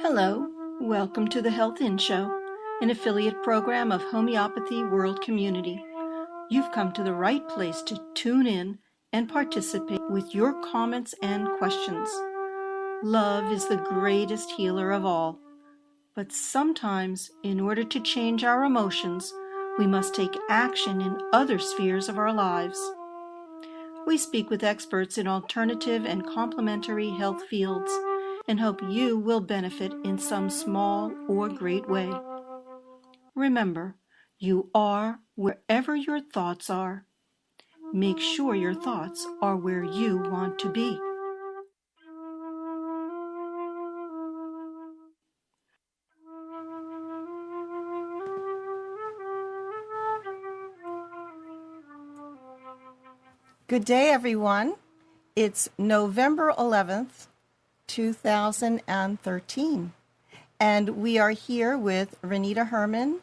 Hello, welcome to the Health In Show, an affiliate program of Homeopathy World Community. You've come to the right place to tune in and participate with your comments and questions. Love is the greatest healer of all, but sometimes, in order to change our emotions, we must take action in other spheres of our lives. We speak with experts in alternative and complementary health fields and hope you will benefit in some small or great way. Remember, you are wherever your thoughts are. Make sure your thoughts are where you want to be. Good day, everyone. It's November 11th, 2013, and we are here with Renita Herrmann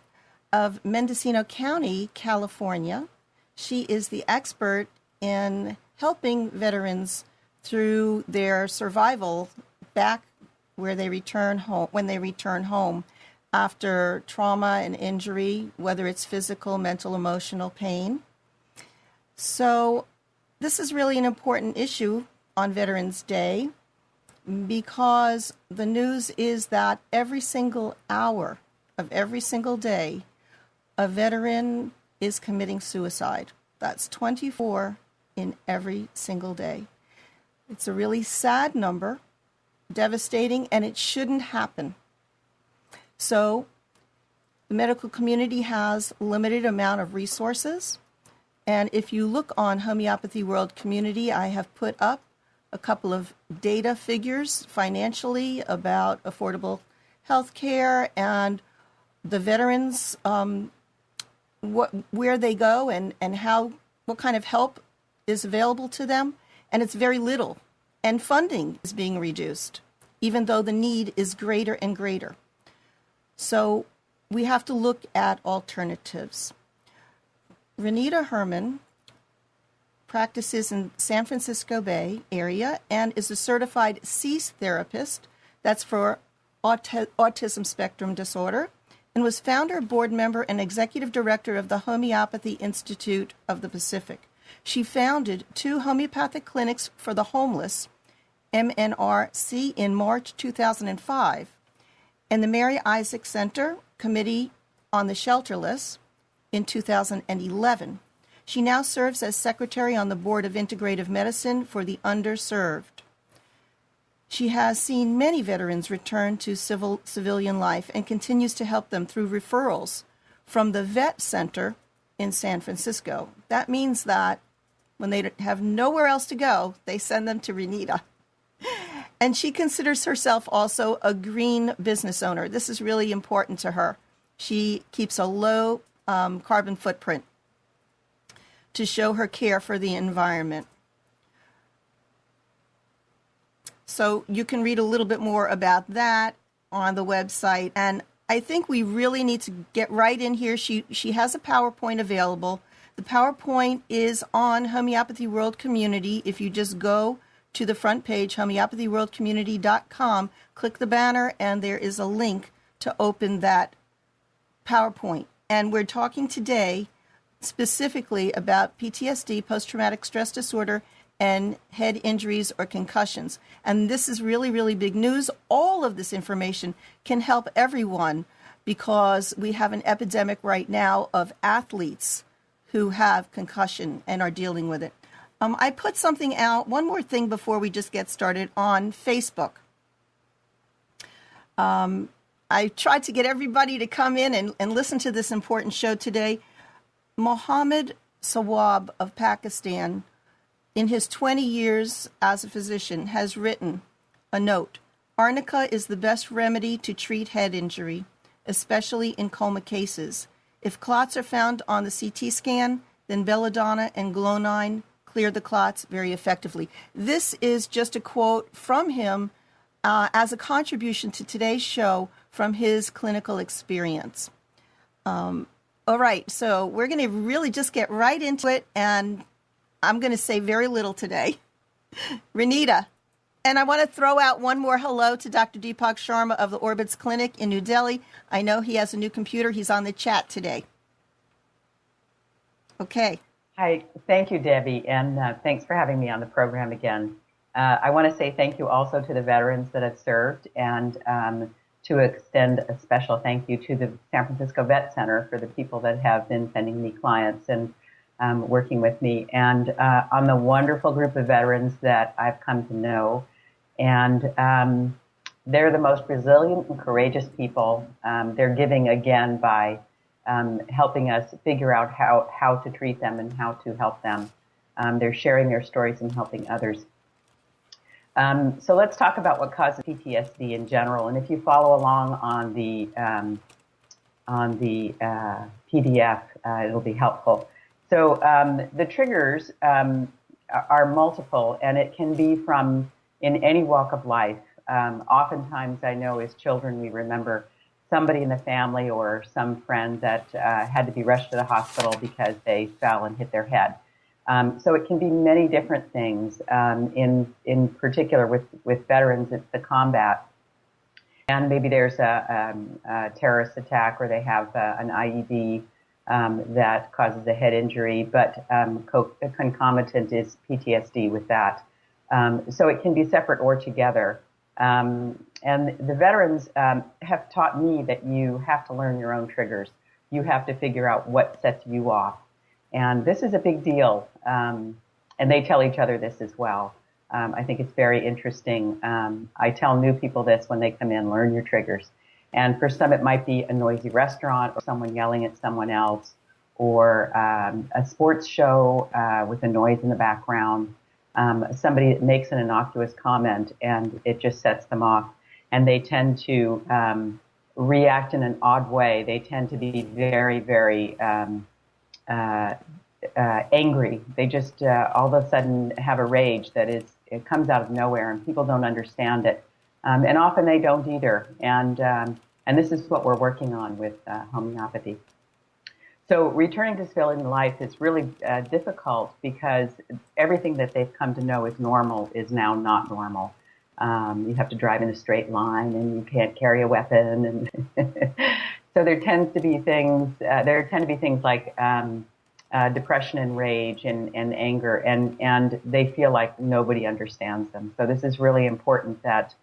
of Mendocino County, California. She is the expert in helping veterans through their survival back where they return home, when they return home after trauma and injury, whether it's physical, mental, emotional pain. So this is really an important issue on Veterans Day because the news is that every single hour of every single day, a veteran is committing suicide. That's 24 in every single day. It's a really sad number, devastating, and it shouldn't happen. So the medical community has a limited amount of resources. And if you look on Homeopathy World Community, I have put up a couple of data figures financially about affordable health care and the veterans, where they go and what kind of help is available to them. And it's very little. And funding is being reduced, even though the need is greater and greater. So we have to look at alternatives. Renita Herrmann practices in San Francisco Bay area and is a certified CEASE therapist, that's for autism spectrum disorder, and was founder, board member, and executive director of the Homeopathy Institute of the Pacific. She founded 2 homeopathic clinics for the homeless, MNRC, in March 2005, and the Mary Isaac Center Committee on the Shelterless in 2011. She now serves as secretary on the Board of Integrative Medicine for the Underserved. She has seen many veterans return to civilian life and continues to help them through referrals from the Vet Center in San Francisco. That means that when they have nowhere else to go, they send them to Renita. And she considers herself also a green business owner. This is really important to her. She keeps a low carbon footprint to show her care for the environment. So you can read a little bit more about that on the website. And I think we really need to get right in here. She has a PowerPoint available. The PowerPoint is on Homeopathy World Community. If you just go to the front page, homeopathyworldcommunity.com, click the banner, and there is a link to open that PowerPoint. And we're talking today specifically about PTSD, post-traumatic stress disorder, and head injuries or concussions. And this is really, really big news. All of this information can help everyone because we have an epidemic right now of athletes who have concussion and are dealing with it. I put something out, one more thing before we just get started, on Facebook. I tried to get everybody to come in and listen to this important show today. Mohammed Sawab of Pakistan, in his 20 years as a physician, has written a note. Arnica is the best remedy to treat head injury, especially in coma cases. If clots are found on the CT scan, then belladonna and glonine clear the clots very effectively. This is just a quote from him as a contribution to today's show from his clinical experience. All right, so we're going to really just get right into it, and I'm going to say very little today. Renita, And I want to throw out one more hello to Dr. Deepak Sharma of the Orbits Clinic in New Delhi. I know he has a new computer. He's on the chat today. Okay. Hi, thank you, Debbie, and thanks for having me on the program again. I want to say thank you also to the veterans that have served, and to extend a special thank you to the San Francisco Vet Center for the people that have been sending me clients and working with me, and on the wonderful group of veterans that I've come to know. And they're the most resilient and courageous people. They're giving again by helping us figure out how to treat them and how to help them. They're sharing their stories and helping others. So let's talk about what causes PTSD in general. And if you follow along on the PDF, it'll be helpful. So the triggers are multiple, and it can be from in any walk of life. Oftentimes, I know as children, we remember somebody in the family or some friend that had to be rushed to the hospital because they fell and hit their head. So it can be many different things. In particular, with veterans, it's the combat. And maybe there's a terrorist attack, or they have an IED that causes a head injury, but concomitant is PTSD with that. So it can be separate or together. And the veterans have taught me that you have to learn your own triggers. You have to figure out what sets you off. And this is a big deal. And they tell each other this as well. I think it's very interesting. I tell new people this when they come in: learn your triggers. And for some, it might be a noisy restaurant, or someone yelling at someone else, or a sports show with a noise in the background. Somebody makes an innocuous comment and it just sets them off, and they tend to react in an odd way. They tend to be very, very angry. They just all of a sudden have a rage that it comes out of nowhere, and people don't understand it, and often they don't either. And this is what we're working on with homeopathy. So returning to civilian life is really difficult, because everything that they've come to know is normal is now not normal. You have to drive in a straight line, and you can't carry a weapon, and so there tend to be things like depression and rage and anger, and they feel like nobody understands them. So this is really important that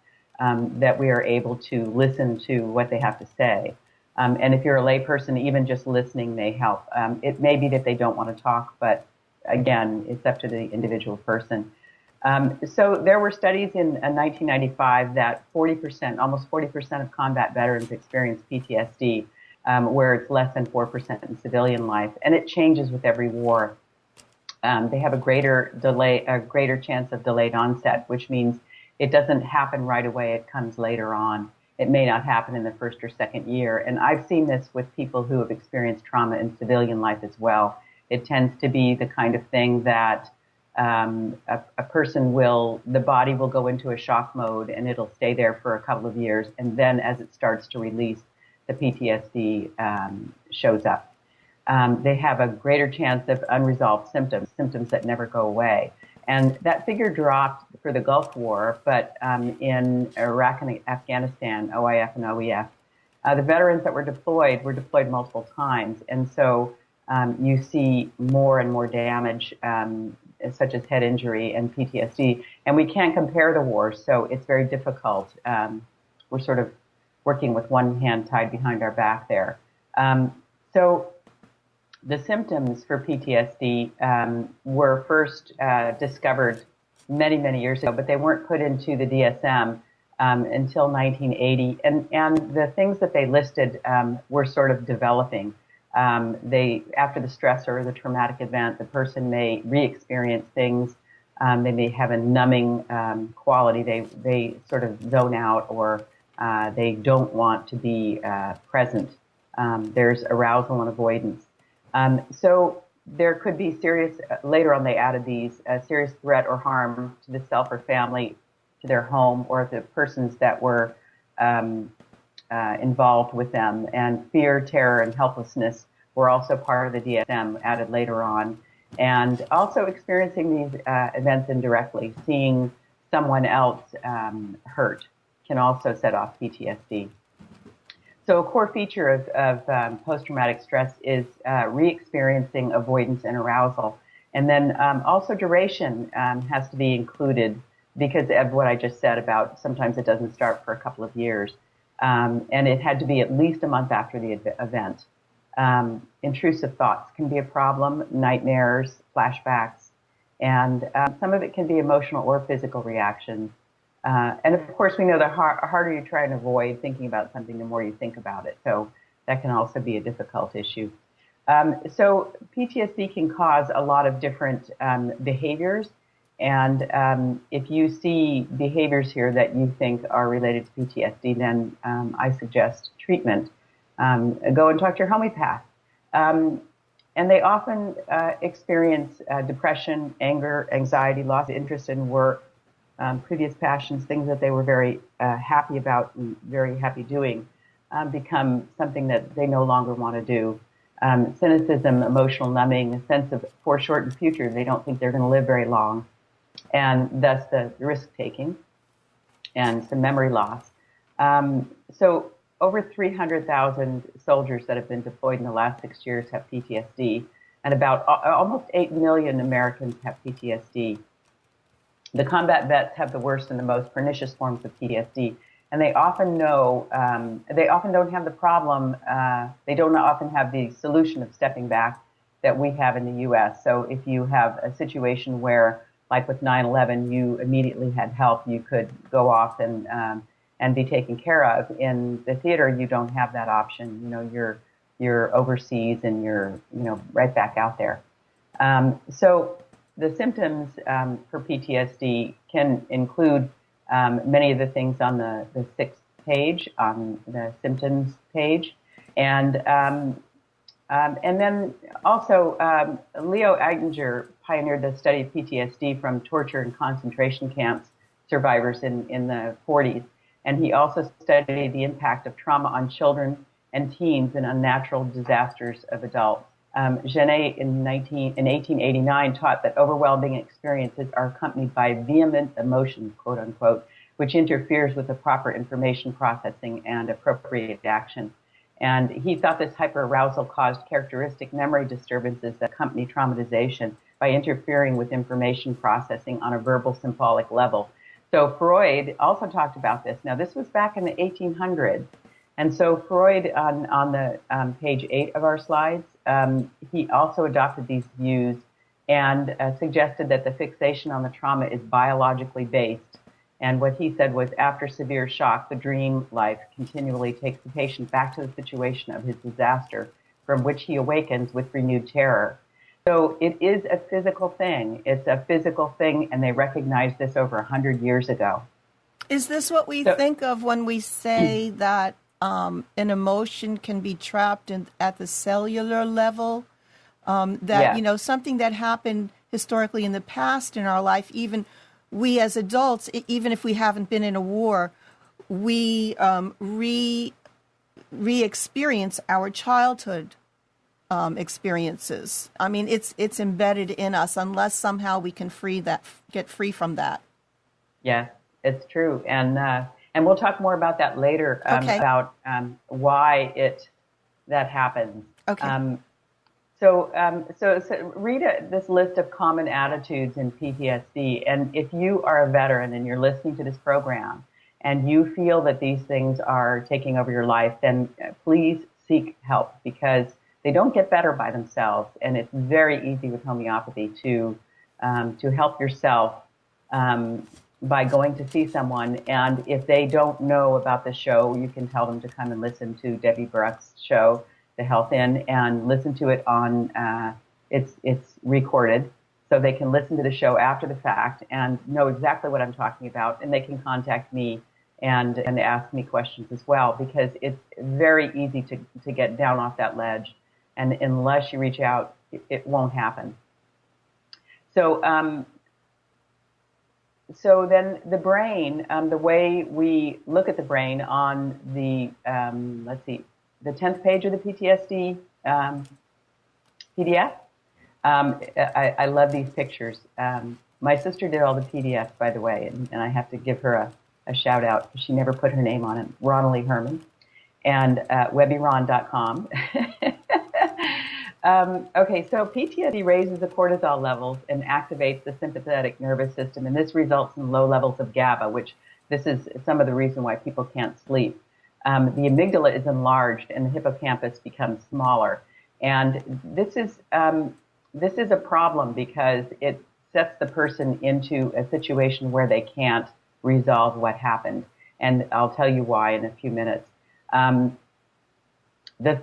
we are able to listen to what they have to say. And if you're a layperson, even just listening may help. It may be that they don't want to talk, but again, it's up to the individual person. So there were studies in 1995 that almost 40% of combat veterans experience PTSD, where it's less than 4% in civilian life, and it changes with every war. They have a greater chance of delayed onset, which means it doesn't happen right away. It comes later on. It may not happen in the first or second year. And I've seen this with people who have experienced trauma in civilian life as well. It tends to be the kind of thing that a person the body will go into a shock mode, and it'll stay there for a couple of years. And then as it starts to release, the PTSD shows up. They have a greater chance of unresolved symptoms that never go away. And that figure dropped for the Gulf War, but in Iraq and Afghanistan, OIF and OEF, the veterans that were deployed multiple times. And so you see more and more damage, such as head injury and PTSD. And we can't compare the wars, so it's very difficult. We're sort of working with one hand tied behind our back there. So the symptoms for PTSD were first discovered many, many years ago, but they weren't put into the DSM until 1980. And the things that they listed were sort of developing. After the stress or the traumatic event, the person may re-experience things. They may have a numbing quality. They sort of zone out, or they don't want to be present. There's arousal and avoidance. So there could be later on they added these, serious threat or harm to the self or family, to their home, or the persons that were involved with them. And fear, terror, and helplessness were also part of the DSM, added later on. And also experiencing these events indirectly, seeing someone else hurt can also set off PTSD. So a core feature of post-traumatic stress is re-experiencing avoidance and arousal. And then also duration has to be included because of what I just said about sometimes it doesn't start for a couple of years. And it had to be at least a month after the event. Intrusive thoughts can be a problem, nightmares, flashbacks, and some of it can be emotional or physical reactions. And of course, we know the harder you try and avoid thinking about something, the more you think about it. So that can also be a difficult issue. So PTSD can cause a lot of different behaviors. And if you see behaviors here that you think are related to PTSD, then I suggest treatment. Go and talk to your homeopath. And they often experience depression, anger, anxiety, loss of interest in work, previous passions, things that they were very happy about and very happy doing, become something that they no longer want to do. Cynicism, emotional numbing, a sense of foreshortened future. They don't think they're going to live very long, and thus the risk-taking and some memory loss. So over 300,000 soldiers that have been deployed in the last 6 years have PTSD, and about almost 8 million Americans have PTSD. The combat vets have the worst and the most pernicious forms of PTSD, and they often don't have the problem, they don't often have the solution of stepping back that we have in the U.S. So if you have a situation where, like with 9/11, you immediately had help, you could go off and be taken care of. In the theater, you don't have that option. You know, you're overseas and you're, right back out there. So the symptoms for PTSD can include many of the things on the 6th page, on the symptoms page. And then also, Leo Agninger pioneered the study of PTSD from torture and concentration camps survivors in the 40s. And he also studied the impact of trauma on children and teens and unnatural disasters of adults. Genet in 1889 taught that overwhelming experiences are accompanied by vehement emotions, quote unquote, which interferes with the proper information processing and appropriate action. And he thought this hyperarousal caused characteristic memory disturbances that accompany traumatization by interfering with information processing on a verbal symbolic level. So Freud also talked about this. Now, this was back in the 1800s. And so Freud, on the page 8 of our slides, he also adopted these views and suggested that the fixation on the trauma is biologically based. And what he said was, after severe shock, the dream life continually takes the patient back to the situation of his disaster, from which he awakens with renewed terror. So it is a physical thing. It's a physical thing, and they recognized this over 100 years ago. Is this what we think of when we say that an emotion can be trapped at the cellular level? Something that happened historically in the past in our life, even we as adults, even if we haven't been in a war, we re-experience our childhood experiences. I mean, it's embedded in us unless somehow we can get free from that. Yes, it's true. And we'll talk more about that later, about why that happens. Okay. So read this list of common attitudes in PTSD. And if you are a veteran and you're listening to this program and you feel that these things are taking over your life, then please seek help, because they don't get better by themselves. And it's very easy with homeopathy to help yourself by going to see someone. And if they don't know about the show, you can tell them to come and listen to Debbie Bruck's show, The Health Inn, and listen to it on, it's recorded, so they can listen to the show after the fact and know exactly what I'm talking about. And they can contact me and ask me questions as well, because it's very easy to get down off that ledge. And unless you reach out, it won't happen. So then the brain, the way we look at the brain on the, the 10th page of the PTSD PDF. I love these pictures. My sister did all the PDFs, by the way, and I have to give her a shout out because she never put her name on it. Ronnie Herrmann, and webbyron.com. Okay, so PTSD raises the cortisol levels and activates the sympathetic nervous system, and this results in low levels of GABA, which this is some of the reason why people can't sleep. The amygdala is enlarged and the hippocampus becomes smaller, and this is a problem because it sets the person into a situation where they can't resolve what happened, and I'll tell you why in a few minutes. The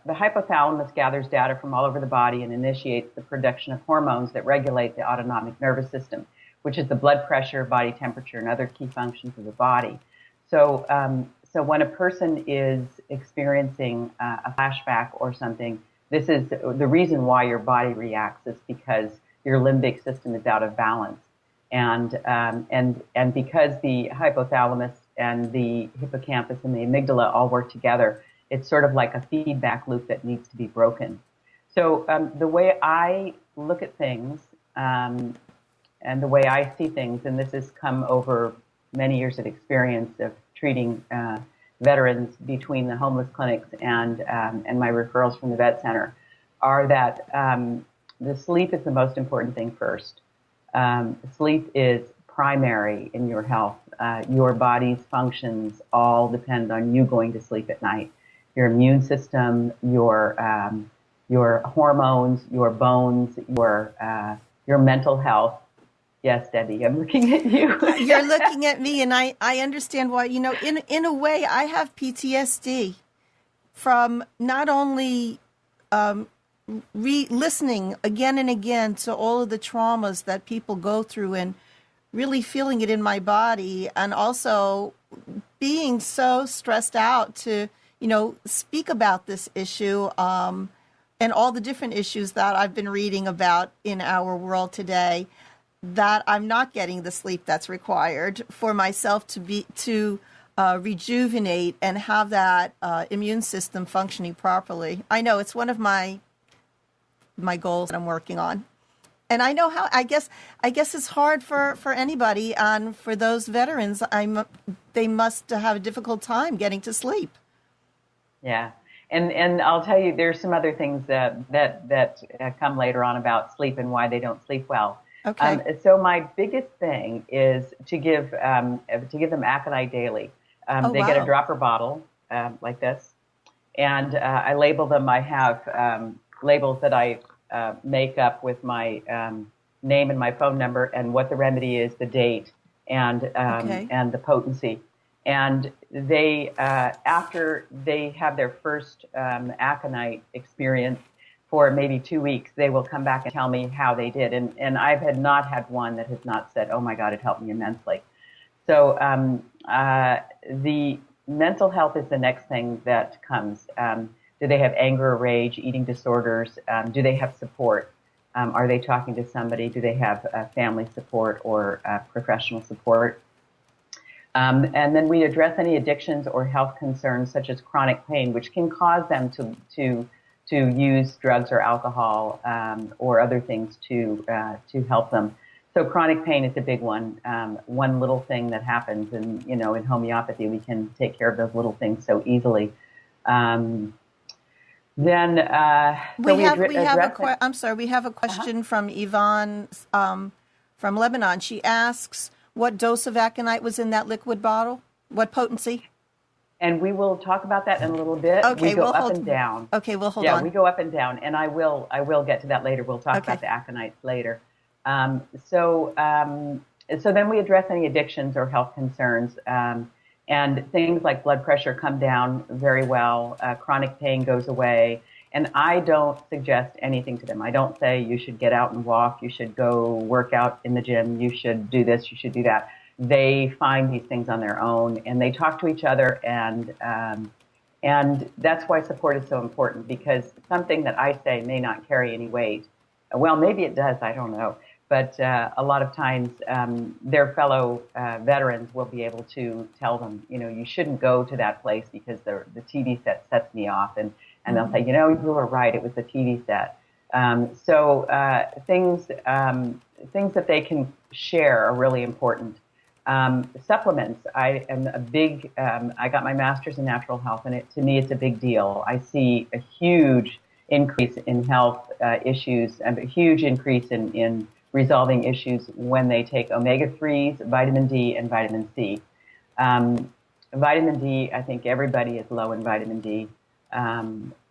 hypothalamus gathers data from all over the body and initiates the production of hormones that regulate the autonomic nervous system, which is the blood pressure, body temperature, and other key functions of the body. So, so when a person is experiencing a flashback or something, this is the reason why your body reacts is because your limbic system is out of balance, and because the hypothalamus and the hippocampus and the amygdala all work together. It's sort of like a feedback loop that needs to be broken. So the way I look at things and the way I see things, and this has come over many years of experience of treating veterans between the homeless clinics and my referrals from the vet center, are that the sleep is the most important thing first. Sleep is primary in your health. Your body's functions all depend on you going to sleep at night. Your immune system, your hormones, your bones, your mental health. Yes, Debbie, I'm looking at you. You're looking at me, and I understand why. You know, in a way, I have PTSD from not only listening again and again to all of the traumas that people go through and really feeling it in my body, and also being so stressed out to, you know, speak about this issue and all the different issues that I've been reading about in our world today, that I'm not getting the sleep that's required for myself to rejuvenate and have that immune system functioning properly. I know it's one of my goals that I'm working on. And I know how, I guess it's hard for anybody, and for those veterans, they must have a difficult time getting to sleep. Yeah, and I'll tell you, there's some other things that come later on about sleep and why they don't sleep well. Okay. So my biggest thing is to give them aconite daily. They get a dropper bottle like this, and I label them. I have labels that I make up with my name and my phone number and what the remedy is, the date, and the potency. And they, after they have their first aconite experience for maybe 2 weeks, they will come back and tell me how they did. And I've not had one that has not said, "Oh my God, it helped me immensely." So the mental health is the next thing that comes. Do they have anger or rage, eating disorders? Do they have support? Are they talking to somebody? Do they have family support or professional support? And then we address any addictions or health concerns such as chronic pain, which can cause them to use drugs or alcohol or other things to help them. So chronic pain is a big one. One little thing that happens, and in homeopathy we can take care of those little things so easily. I'm sorry, we have a question from Yvonne from Lebanon. She asks, what dose of aconite was in that liquid bottle? What potency? And we will talk about that in a little bit. Okay, we go up and down. Okay, we'll hold on. Yeah, we go up and down, and I will get to that later. We'll talk about the aconites later. So then we address any addictions or health concerns, and things like blood pressure come down very well. Chronic pain goes away. And I don't suggest anything to them. I don't say you should get out and walk, you should go work out in the gym, you should do this, you should do that. They find these things on their own, and they talk to each other, and that's why support is so important, because something that I say may not carry any weight. Well, maybe it does, I don't know. But a lot of times their fellow veterans will be able to tell them, you shouldn't go to that place because the TV set sets me off. And they'll say, you were right, it was the TV set. So things things that they can share are really important. Supplements. I am a big. I got my master's in natural health, and to me, it's a big deal. I see a huge increase in health issues and a huge increase in resolving issues when they take omega-3s, vitamin D, and vitamin C. Vitamin D, I think everybody is low in vitamin D.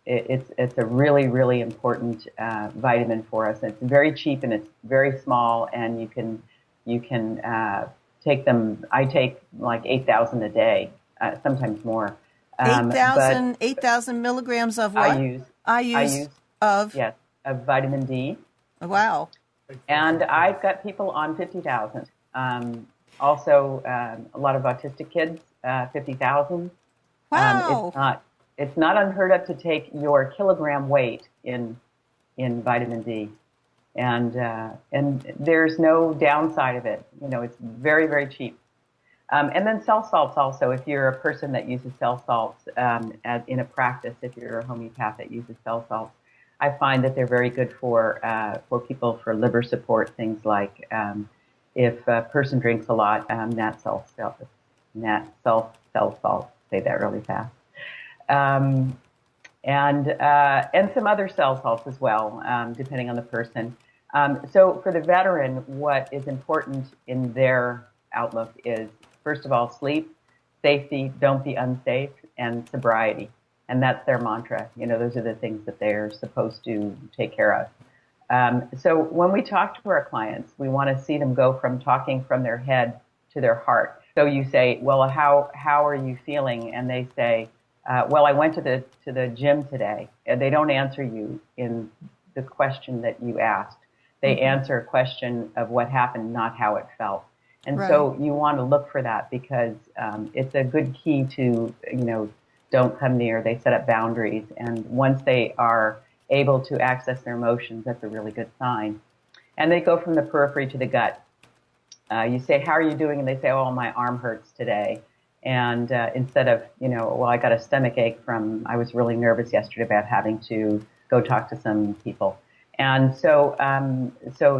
It's a really, really important vitamin for us. It's very cheap and it's very small, and you can take them. I take like 8,000 a day, sometimes more. 8,000 milligrams of what? I use of? Yes, of vitamin D. Wow. And I've got people on 50,000. Also, a lot of autistic kids, 50,000. Wow. It's not unheard of to take your kilogram weight in vitamin D, and there's no downside of it. It's very, very cheap. And then cell salts also. If you're a person that uses cell salts in a practice, if you're a homeopath that uses cell salts, I find that they're very good for people for liver support. Things like if a person drinks a lot, nat cell salts. Say that really fast. And some other cell salts as well, depending on the person. So for the veteran, what is important in their outlook is, first of all, sleep, safety, don't be unsafe, and sobriety. And that's their mantra. Those are the things that they're supposed to take care of. So when we talk to our clients, we want to see them go from talking from their head to their heart. So you say, well, how are you feeling? And they say, well, I went to the gym today. They don't answer you in the question that you asked. They answer a question of what happened, not how it felt. And so you want to look for that because it's a good key to, don't come near. They set up boundaries. And once they are able to access their emotions, that's a really good sign. And they go from the periphery to the gut. You say, how are you doing? And they say, oh, my arm hurts today. And instead of, well, I got a stomach ache I was really nervous yesterday about having to go talk to some people. And so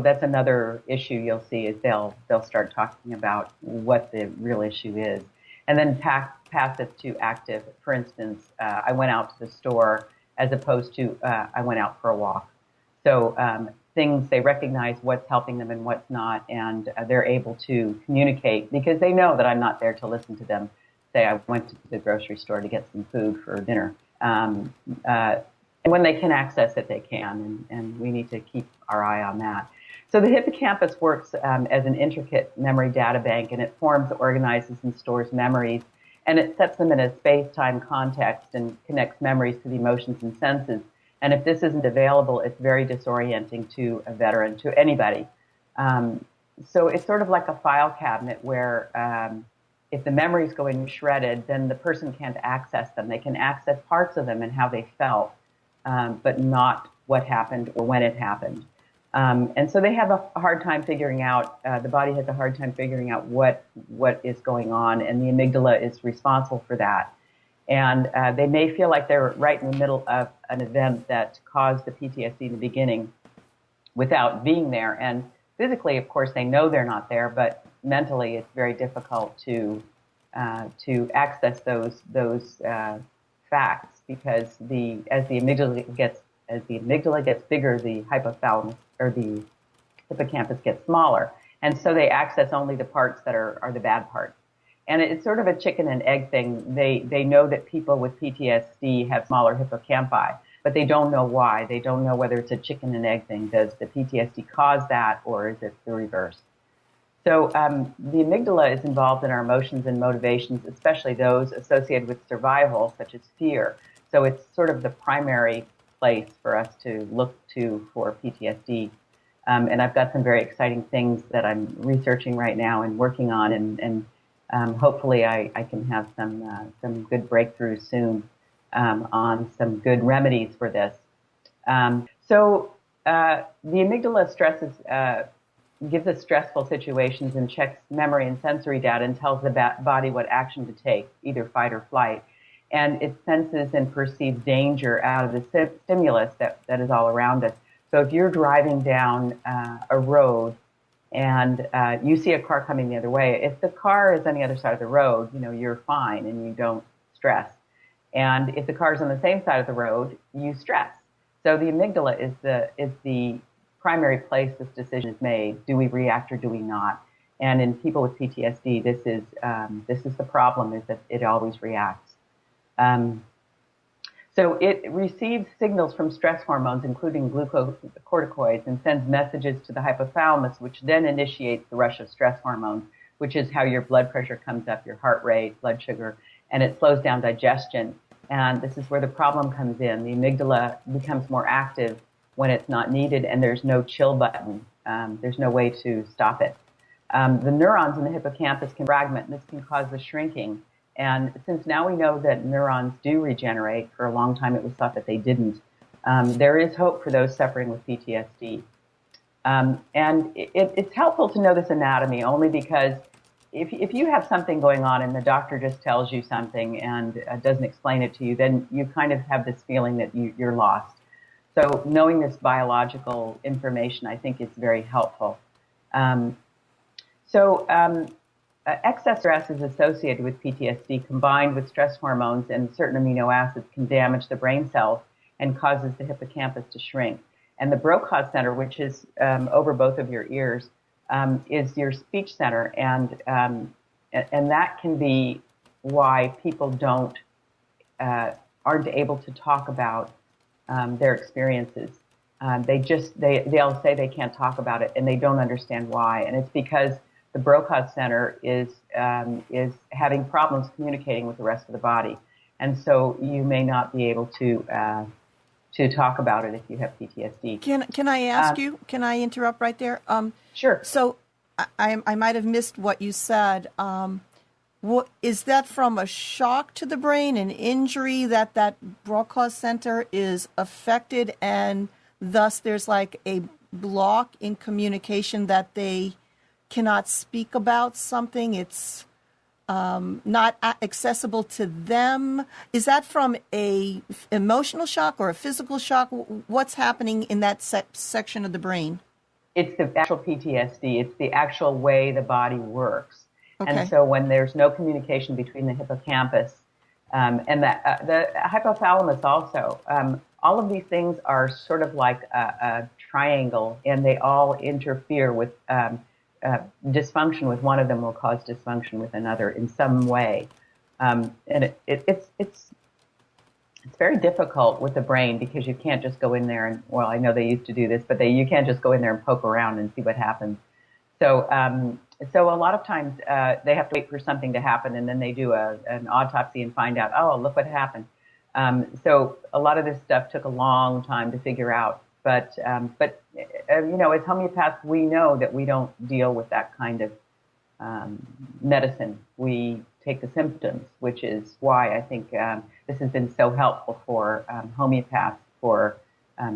that's another issue you'll see is they'll start talking about what the real issue is. And then passive to active. For instance, I went out to the store as opposed to I went out for a walk. So things, they recognize what's helping them and what's not, and they're able to communicate because they know that I'm not there to listen to them. Say I went to the grocery store to get some food for dinner. And when they can access it, they can, and we need to keep our eye on that. So the hippocampus works as an intricate memory data bank, and it forms, organizes, and stores memories, and it sets them in a space-time context and connects memories to the emotions and senses. And if this isn't available, it's very disorienting to a veteran, to anybody. So it's sort of like a file cabinet where if the memories go in shredded, then the person can't access them. They can access parts of them and how they felt, but not what happened or when it happened. And so they have a hard time figuring out, the body has a hard time figuring out what is going on, and the amygdala is responsible for that. And they may feel like they're right in the middle of an event that caused the PTSD in the beginning without being there. And physically, of course, they know they're not there, but mentally it's very difficult to access those facts because as the amygdala gets bigger, the hypothalamus or the hippocampus gets smaller, and so they access only the parts that are the bad parts. And it's sort of a chicken and egg thing. They know that people with PTSD have smaller hippocampi, but they don't know why. They don't know whether it's a chicken and egg thing. Does the PTSD cause that, or is it the reverse? So the amygdala is involved in our emotions and motivations, especially those associated with survival, such as fear. So it's sort of the primary place for us to look to for PTSD. And I've got some very exciting things that I'm researching right now and working on, and hopefully I can have some good breakthroughs soon on some good remedies for this. So the amygdala gives us stressful situations and checks memory and sensory data and tells the body what action to take, either fight or flight. And it senses and perceives danger out of the stimulus that is all around us. So if you're driving down a road and you see a car coming the other way. If the car is on the other side of the road, you're fine and you don't stress. And if the car is on the same side of the road, you stress. So the amygdala is the primary place this decision is made. Do we react or do we not? And in people with PTSD, this is the problem, is that it always reacts. So it receives signals from stress hormones, including glucocorticoids, and sends messages to the hypothalamus, which then initiates the rush of stress hormones, which is how your blood pressure comes up, your heart rate, blood sugar, and it slows down digestion. And this is where the problem comes in. The amygdala becomes more active when it's not needed, and there's no chill button. There's no way to stop it. The neurons in the hippocampus can fragment, and this can cause the shrinking. And since now we know that neurons do regenerate, for a long time it was thought that they didn't, there is hope for those suffering with PTSD. And it's helpful to know this anatomy only because if you have something going on and the doctor just tells you something and doesn't explain it to you, then you kind of have this feeling that you're lost. So knowing this biological information, I think, is very helpful. Excess stress is associated with PTSD, combined with stress hormones and certain amino acids can damage the brain cells and causes the hippocampus to shrink. And the Broca's center, which is over both of your ears, is your speech center, and that can be why people aren't able to talk about their experiences. They'll say they can't talk about it, and they don't understand why, and it's because the Broca's center is having problems communicating with the rest of the body, and so you may not be able to talk about it if you have PTSD. Can I ask you? Can I interrupt right there? Sure. So I might have missed what you said. What is that from a shock to the brain, an injury that Broca's center is affected, and thus there's like a block in communication that they cannot speak about something? It's not accessible to them. Is that from a emotional shock or a physical shock? What's happening in that section of the brain? It's the actual PTSD. It's the actual way the body works. Okay. And so when there's no communication between the hippocampus and the hypothalamus also, all of these things are sort of like a triangle, and they all interfere with dysfunction with one of them will cause dysfunction with another in some way. And it's very difficult with the brain because you can't just go in there and, well, I know they used to do this, but you can't just go in there and poke around and see what happens. So a lot of times they have to wait for something to happen, and then they do an autopsy and find out, oh, look what happened. So a lot of this stuff took a long time to figure out. But as homeopaths, we know that we don't deal with that kind of medicine. We take the symptoms, which is why I think this has been so helpful for homeopaths for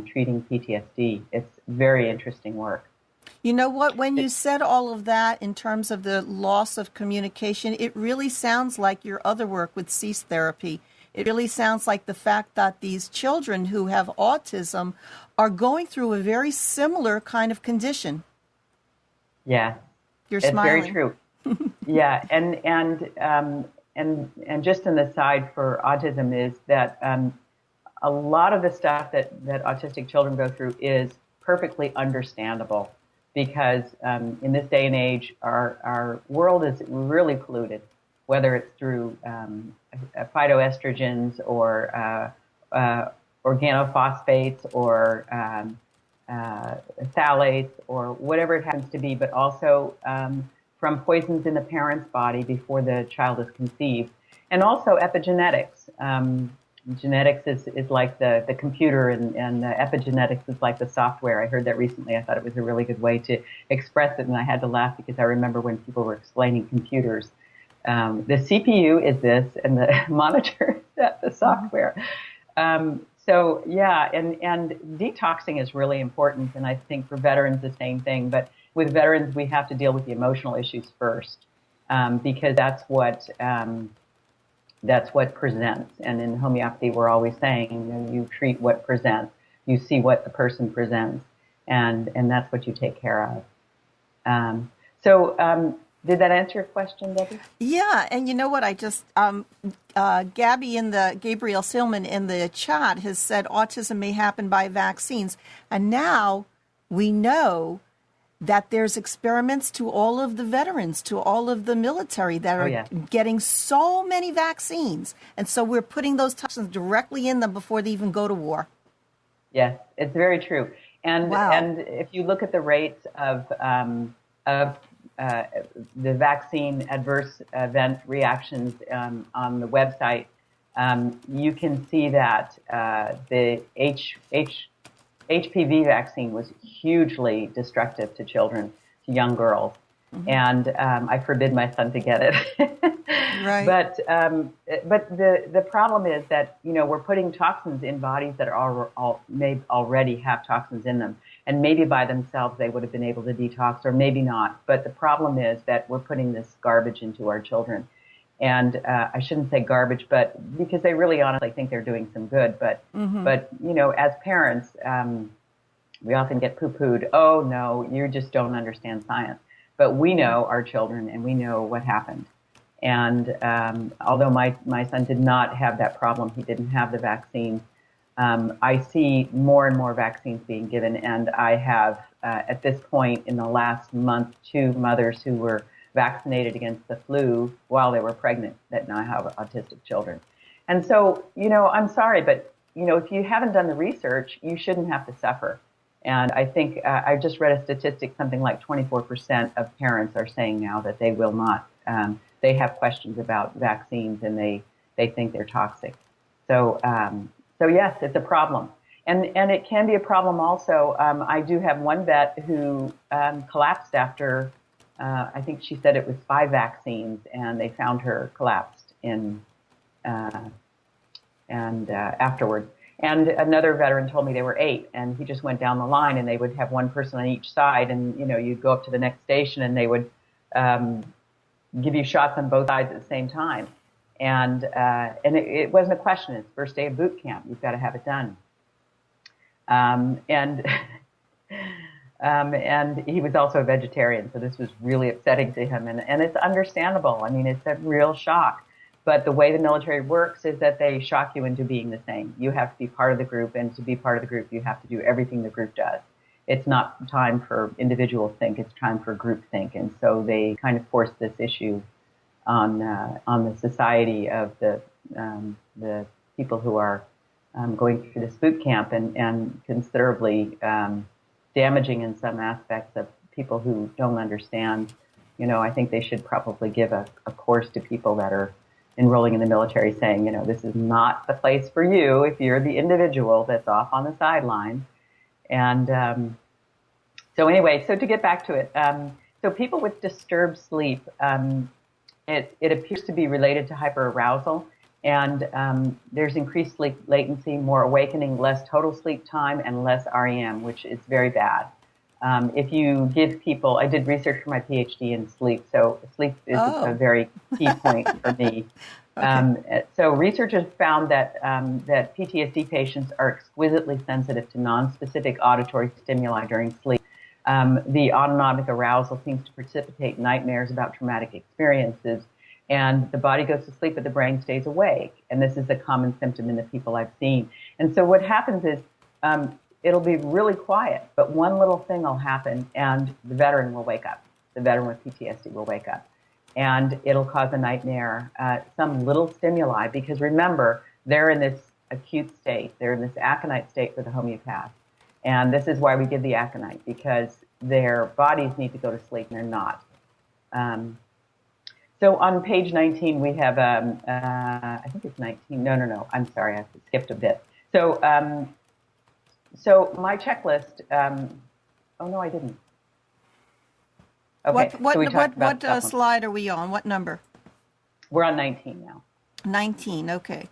treating PTSD. It's very interesting work. You know what? When you said all of that in terms of the loss of communication, it really sounds like your other work with cease therapy. It really sounds like the fact that these children who have autism are going through a very similar kind of condition. Yeah, you're smiling. It's very true. Yeah, and just an aside for autism is that a lot of the stuff that autistic children go through is perfectly understandable because in this day and age, our world is really polluted, whether it's through phytoestrogens or organophosphates or phthalates or whatever it happens to be, but also from poisons in the parent's body before the child is conceived. And also epigenetics. Genetics is like the computer, and epigenetics is like the software. I heard that recently. I thought it was a really good way to express it, and I had to laugh because I remember when people were explaining computers. The CPU is this, and the monitor is that, the software. So yeah, and detoxing is really important, and I think for veterans the same thing. But with veterans, we have to deal with the emotional issues first, because that's what presents. And in homeopathy, we're always saying, you treat what presents, you see what the person presents, and that's what you take care of. Did that answer your question, Debbie? Yeah, and you know what? I just Gabriel Silman in the chat has said autism may happen by vaccines, and now we know that there's experiments to all of the veterans, to all of the military that are getting so many vaccines, and so we're putting those toxins directly in them before they even go to war. Yes, it's very true. And if you look at the rates of the vaccine adverse event reactions on the website, you can see that the HPV vaccine was hugely destructive to children, to young girls. Mm-hmm. And I forbid my son to get it. Right. But the problem is that, we're putting toxins in bodies that may already have toxins in them. And maybe by themselves they would have been able to detox, or maybe not. But the problem is that we're putting this garbage into our children. And I shouldn't say garbage, but because they really honestly think they're doing some good. But as parents, we often get poo-pooed. Oh no, you just don't understand science. But we know our children, and we know what happened. And although my son did not have that problem, he didn't have the vaccine. I see more and more vaccines being given, and I have at this point in the last month 2 mothers who were vaccinated against the flu while they were pregnant that now have autistic children. And so, I'm sorry, but, if you haven't done the research, you shouldn't have to suffer. And I think I just read a statistic, something like 24% of parents are saying now that they will not, they have questions about vaccines, and they think they're toxic. So yes, it's a problem. And it can be a problem also. I do have one vet who collapsed after, I think she said it was 5 vaccines, and they found her collapsed afterwards. And another veteran told me they were 8, and he just went down the line, and they would have one person on each side, and you'd go up to the next station, and they would give you shots on both sides at the same time. And it wasn't a question. It's first day of boot camp. You've got to have it done. And he was also a vegetarian, so this was really upsetting to him. And it's understandable. I mean, it's a real shock. But the way the military works is that they shock you into being the same. You have to be part of the group, and to be part of the group, you have to do everything the group does. It's not time for individual think, it's time for group think. And so they kind of force this issue on the society of the people who are going through this boot camp, and considerably damaging in some aspects of people who don't understand. I think they should probably give a course to people that are enrolling in the military, saying, this is not the place for you if you're the individual that's off on the sidelines. And so anyway, so to get back to it, so people with disturbed sleep, it appears to be related to hyperarousal, and there's increased sleep latency, more awakening, less total sleep time, and less REM, which is very bad. If you give people, I did research for my PhD in sleep, so sleep is a very key point for me. Okay. So researchers found that PTSD patients are exquisitely sensitive to non-specific auditory stimuli during sleep. The autonomic arousal seems to precipitate nightmares about traumatic experiences, and the body goes to sleep, but the brain stays awake. And this is a common symptom in the people I've seen. And so what happens is it'll be really quiet, but one little thing will happen, and the veteran will wake up. The veteran with PTSD will wake up, and it'll cause a nightmare, some little stimuli, because remember, they're in this acute state. They're in this aconite state for the homeopath. And this is why we give the aconite, because their bodies need to go to sleep, and they're not. So on page 19, we have, I think it's 19. No. I'm sorry, I skipped a bit. So my checklist, oh no, I didn't. Okay. What slide are we on? What number? We're on 19 now. 19, okay.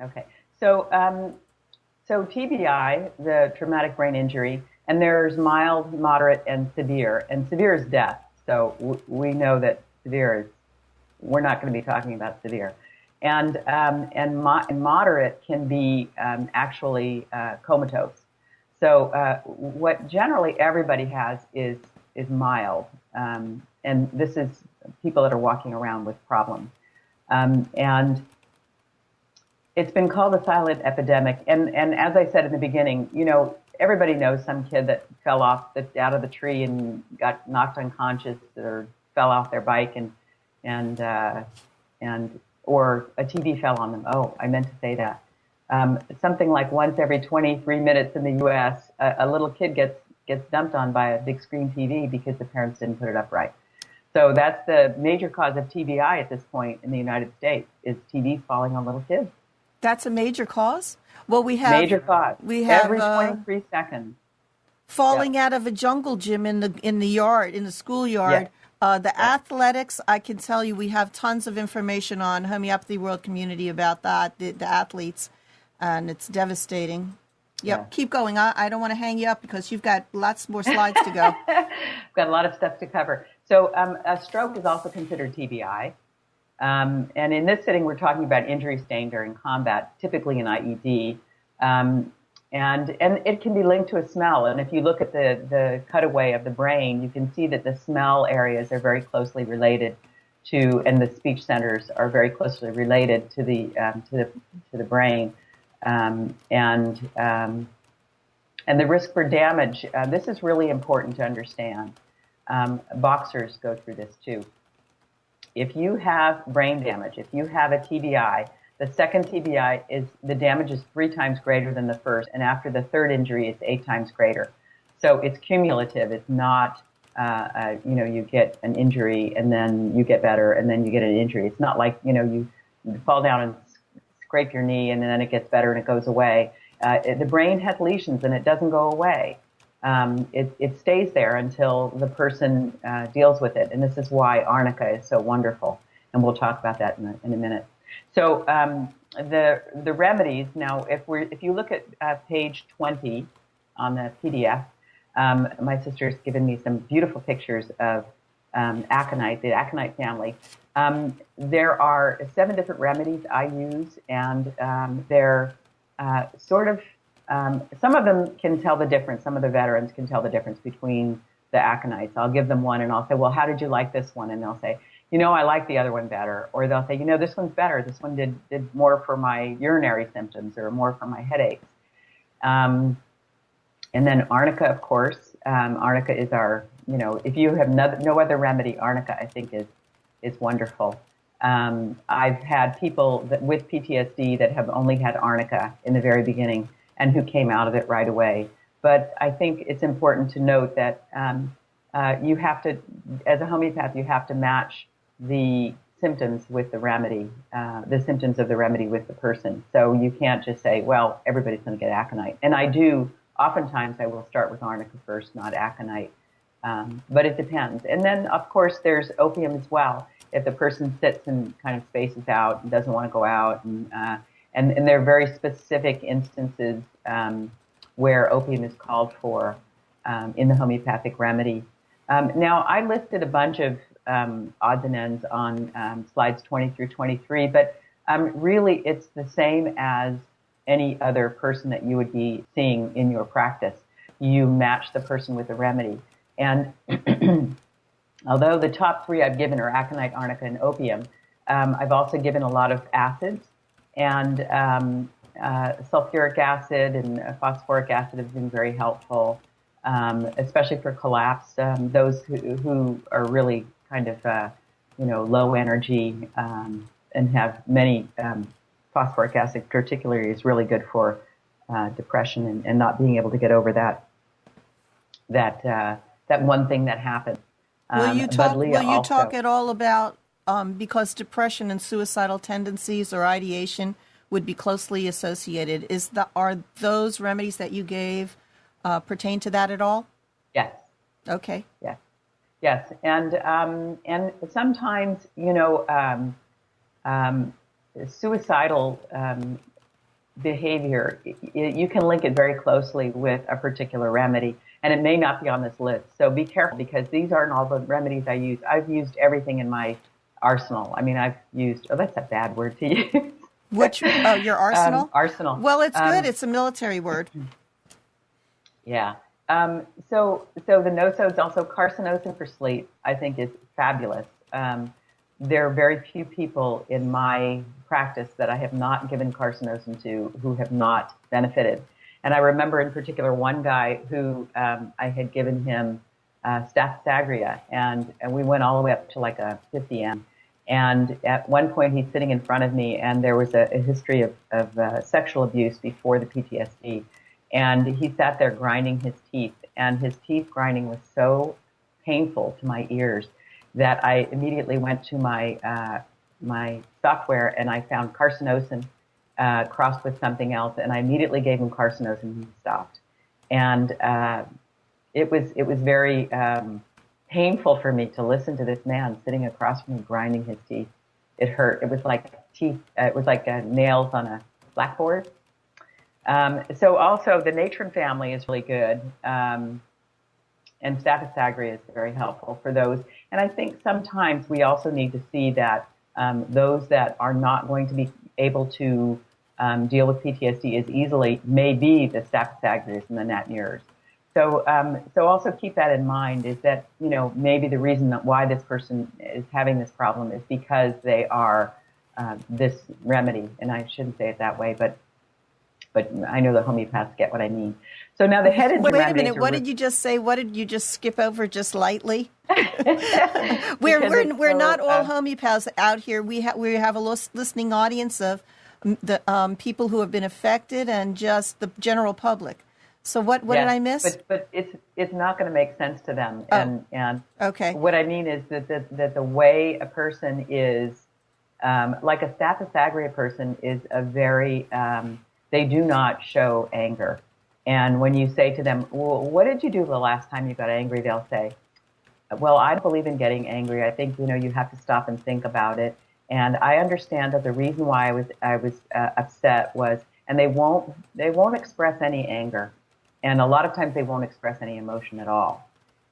Okay. So TBI, the traumatic brain injury, and there's mild, moderate, and severe. And severe is death. So we know that severe is, we're not going to be talking about severe. And moderate can be actually comatose. So what generally everybody has is mild, and this is people that are walking around with problems, and it's been called a silent epidemic. And as I said in the beginning, everybody knows some kid that fell off out of the tree and got knocked unconscious or fell off their bike and or a TV fell on them. Oh, I meant to say that. Something like once every 23 minutes in the U.S., a little kid gets dumped on by a big screen TV because the parents didn't put it up right. So that's the major cause of TBI at this point in the United States, is TVs falling on little kids. That's a major cause? Well, we have... Major cause. We have every 23 seconds. Falling out of a jungle gym in the yard, in the schoolyard. The athletics, I can tell you, we have tons of information on Homeopathy World Community about that, the athletes, and it's devastating. Keep going. I don't want to hang you up because you've got lots more slides to go. We've got a lot of stuff to cover. So a stroke is also considered TBI. And in this sitting, we're talking about injury sustained during combat, typically an IED. And it can be linked to a smell. And if you look at the cutaway of the brain, you can see that the smell areas are very closely related to, and the speech centers are very closely related to the brain. And the risk for damage, this is really important to understand. Boxers go through this too. If you have brain damage, if you have a TBI, the second TBI the damage is 3 times greater than the first, and after the third injury, it's 8 times greater. So it's cumulative. It's not, you get an injury and then you get better and then you get an injury. It's not like, you fall down and scrape your knee and then it gets better and it goes away. The brain has lesions and it doesn't go away. It stays there until the person deals with it. And this is why arnica is so wonderful. And we'll talk about that in a minute. So the remedies, now, if you look at page 20 on the PDF, my sister's given me some beautiful pictures of aconite, the aconite family. There are 7 different remedies I use, and they're sort of, some of them can tell the difference. Some of the veterans can tell the difference between the aconites. I'll give them one and I'll say, well, how did you like this one? And they'll say, I like the other one better. Or they'll say, this one's better. This one did more for my urinary symptoms or more for my headaches. And then arnica, of course. Arnica is our, if you have no other remedy, arnica, I think, is wonderful. I've had people with PTSD that have only had arnica in the very beginning and who came out of it right away. But I think it's important to note that you have to, as a homeopath, you have to match the symptoms with the remedy, the symptoms of the remedy with the person. So you can't just say, well, everybody's going to get aconite. And oftentimes I will start with arnica first, not aconite. But it depends. And then, of course, there's opium as well. If the person sits and kind of spaces out and doesn't want to go out, and there are very specific instances where opium is called for in the homeopathic remedy. Now, I listed a bunch of odds and ends on slides 20 through 23, but really it's the same as any other person that you would be seeing in your practice. You match the person with the remedy. And although the top 3 I've given are aconite, arnica, and opium, I've also given a lot of acids, and sulfuric acid and phosphoric acid have been very helpful, especially for collapse. Those who are really kind of, low energy and have many, phosphoric acid particularly is really good for depression and not being able to get over that one thing that happened. Will you talk at all about, because depression and suicidal tendencies or ideation would be closely associated, are those remedies that you gave pertain to that at all? Yes. Okay. Yes. And sometimes, suicidal behavior, you can link it very closely with a particular remedy, and it may not be on this list. So be careful, because these aren't all the remedies I use. I've used everything in my arsenal. I mean, I've used, that's a bad word to use. Your arsenal? Arsenal. Well, it's good. It's a military word. Yeah. So the no-sodes also carcinosin for sleep, I think is fabulous. There are very few people in my practice that I have not given carcinosin to who have not benefited. And I remember in particular one guy who I had given him staph agria, and we went all the way up to like a 50 m. And at one point, he's sitting in front of me, and there was a history of sexual abuse before the PTSD. And he sat there grinding his teeth, and his teeth grinding was so painful to my ears that I immediately went to my software and I found carcinosin crossed with something else, and I immediately gave him carcinosin and he stopped. And it was very painful for me to listen to this man sitting across from me grinding his teeth. It hurt. It was like teeth. It was like nails on a blackboard. So also the natron family is really good. And staph agria is very helpful for those. And I think sometimes we also need to see that those that are not going to be able to deal with PTSD as easily may be the staph agrias and the nat-nurs. So also keep that in mind, is that, maybe the reason that why this person is having this problem is because they are this remedy. And I shouldn't say it that way, but I know the homeopaths get what I mean. So now the head injury remedies. Wait a minute. What did you just say? What did you just skip over just lightly? we're not all homeopaths out here. We have a listening audience of the people who have been affected and just the general public. So what did I miss? But it's not going to make sense to them. Oh. And okay. What I mean is that the way a person is, like a staph agria person is a very they do not show anger. And when you say to them, well, what did you do the last time you got angry? They'll say, well, I don't believe in getting angry. I think, you have to stop and think about it. And I understand that the reason why I was upset was, and they won't express any anger. And a lot of times they won't express any emotion at all.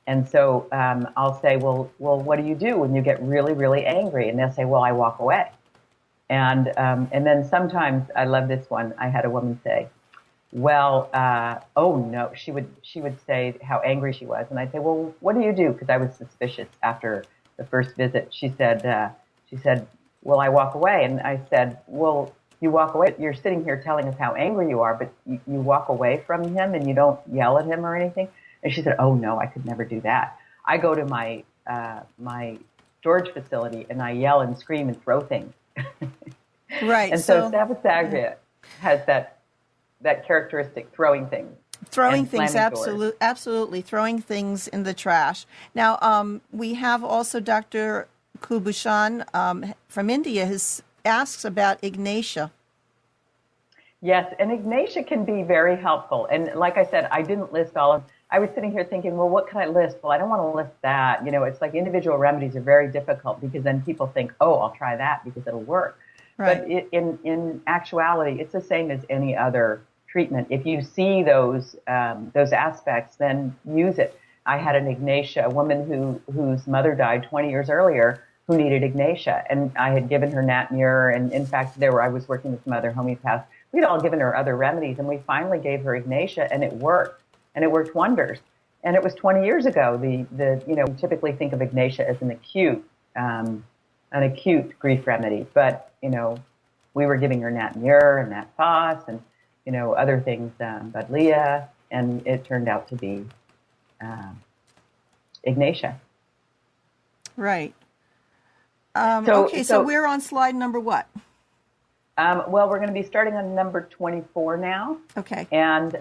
And so I'll say, well, what do you do when you get really, really angry? And they'll say, well, I walk away. And then sometimes, I love this one. I had a woman say, well, oh no, she would say how angry she was. And I'd say, well, what do you do? Because I was suspicious after the first visit. She said, well, I walk away. And I said, well, you walk away. You're sitting here telling us how angry you are, but you walk away from him and you don't yell at him or anything. And she said, oh no, I could never do that. I go to my storage facility and I yell and scream and throw things. Right. And so staph agria has that characteristic, throwing things. Throwing things, absolutely. Throwing things in the trash. Now, we have also Dr. Kubushan from India asks about Ignatia. Yes, and Ignatia can be very helpful. And like I said, I didn't list all of them. I was sitting here thinking, well, what can I list? Well, I don't want to list that. It's like individual remedies are very difficult because then people think, oh, I'll try that because it'll work. Right. But in actuality, it's the same as any other treatment. If you see those aspects, then use it. I had an Ignatia, a woman whose mother died 20 years earlier, who needed Ignatia, and I had given her nat-nur, and in fact, I was working with some other homeopaths. We'd all given her other remedies, and we finally gave her Ignatia, and it worked wonders. And it was 20 years ago. We typically think of Ignatia as an acute grief remedy, but we were giving her nat-nur and nat-phos and other things, Budlia, and it turned out to be Ignatia. Right. So we're on slide number what? Well, we're going to be starting on number 24 now. Okay. And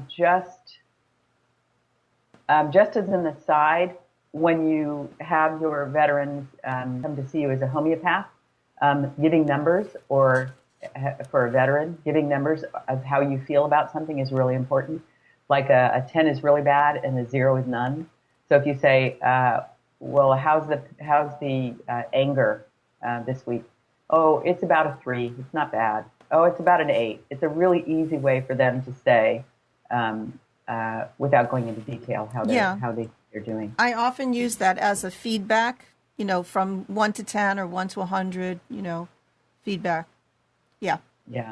just as an aside, when you have your veterans come to see you as a homeopath, giving numbers or for a veteran, giving numbers of how you feel about something is really important. Like a 10 is really bad and a 0 is none. So if you say, well, how's the anger this week? Oh, it's about a 3. It's not bad. Oh, it's about an 8. It's a really easy way for them to say, without going into detail, how they're doing. I often use that as a feedback, from 1 to 10 or 1 to 100, feedback. Yeah. Yeah.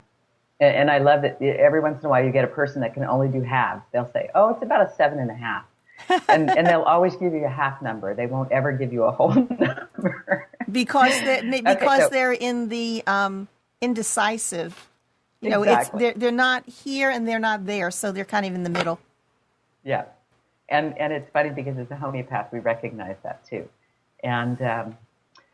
And I love that every once in a while you get a person that can only do halves. They'll say, oh, it's about a 7.5. And they'll always give you a half number. They won't ever give you a whole number. Because Okay, they're in the indecisive. exactly. They're not here and they're not there, so they're kind of in the middle. Yeah. And it's funny because as a homeopath, we recognize that too. And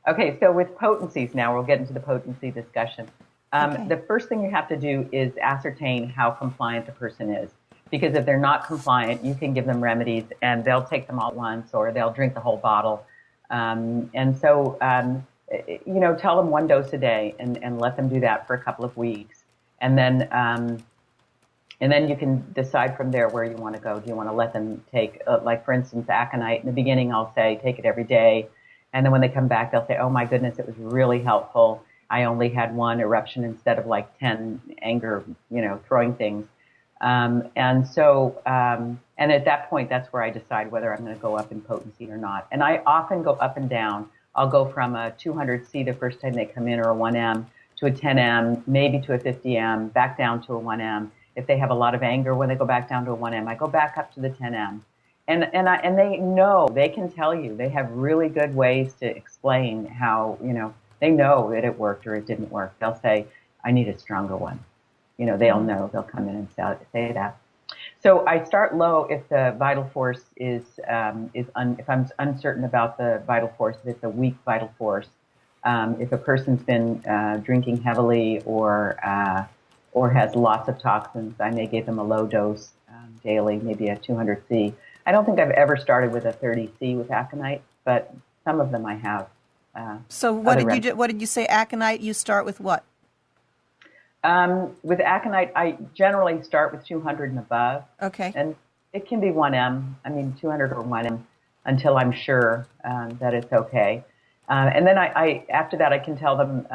okay, so with potencies now, we'll get into the potency discussion. Okay. The first thing you have to do is ascertain how compliant the person is. Because if they're not compliant, you can give them remedies and they'll take them all at once or they'll drink the whole bottle. And so, tell them 1 dose a day and let them do that for a couple of weeks. And then you can decide from there where you want to go. Do you want to let them take, like for instance, aconite? In the beginning, I'll say, take it every day. And then when they come back, they'll say, oh my goodness, it was really helpful. I only had 1 eruption instead of like 10 anger, throwing things. And at that point, that's where I decide whether I'm going to go up in potency or not. And I often go up and down. I'll go from a 200C the first time they come in, or a 1M, to a 10M, maybe to a 50M, back down to a 1M. If they have a lot of anger, when they go back down to a 1M, I go back up to the 10M. And they know, they can tell you, they have really good ways to explain how, they know that it worked or it didn't work. They'll say, I need a stronger one. They'll know, they'll come in and say that. So I start low if the vital force if I'm uncertain about the vital force, if it's a weak vital force, if a person's been drinking heavily or has lots of toxins, I may give them a low dose daily, maybe a 200C. I don't think I've ever started with a 30C with aconite, but some of them I have. So what did you do? What did you say? Aconite? You start with what? With aconite, I generally start with 200 and above. Okay. And it can be 1M, 200 or 1M, until I'm sure that it's okay. And then I after that, I can tell them,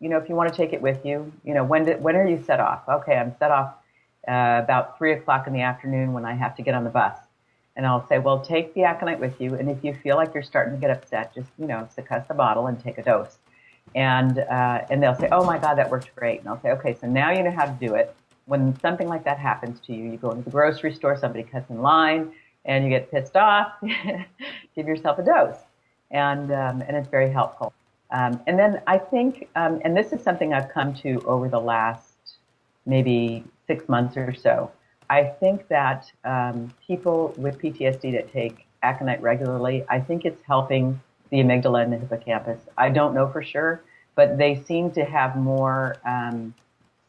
if you want to take it with you, when are you set off? Okay, I'm set off about 3 o'clock in the afternoon when I have to get on the bus. And I'll say, well, take the aconite with you. And if you feel like you're starting to get upset, just, succuss the bottle and take a dose. And they'll say, oh my God, that worked great. And I'll say, okay, so now you know how to do it. When something like that happens to you, you go into the grocery store, somebody cuts in line, and you get pissed off, give yourself a dose. And it's very helpful. And then I think, and this is something I've come to over the last maybe 6 months or so, I think that people with PTSD that take aconite regularly, I think it's helping the amygdala and the hippocampus. I don't know for sure, but they seem to have more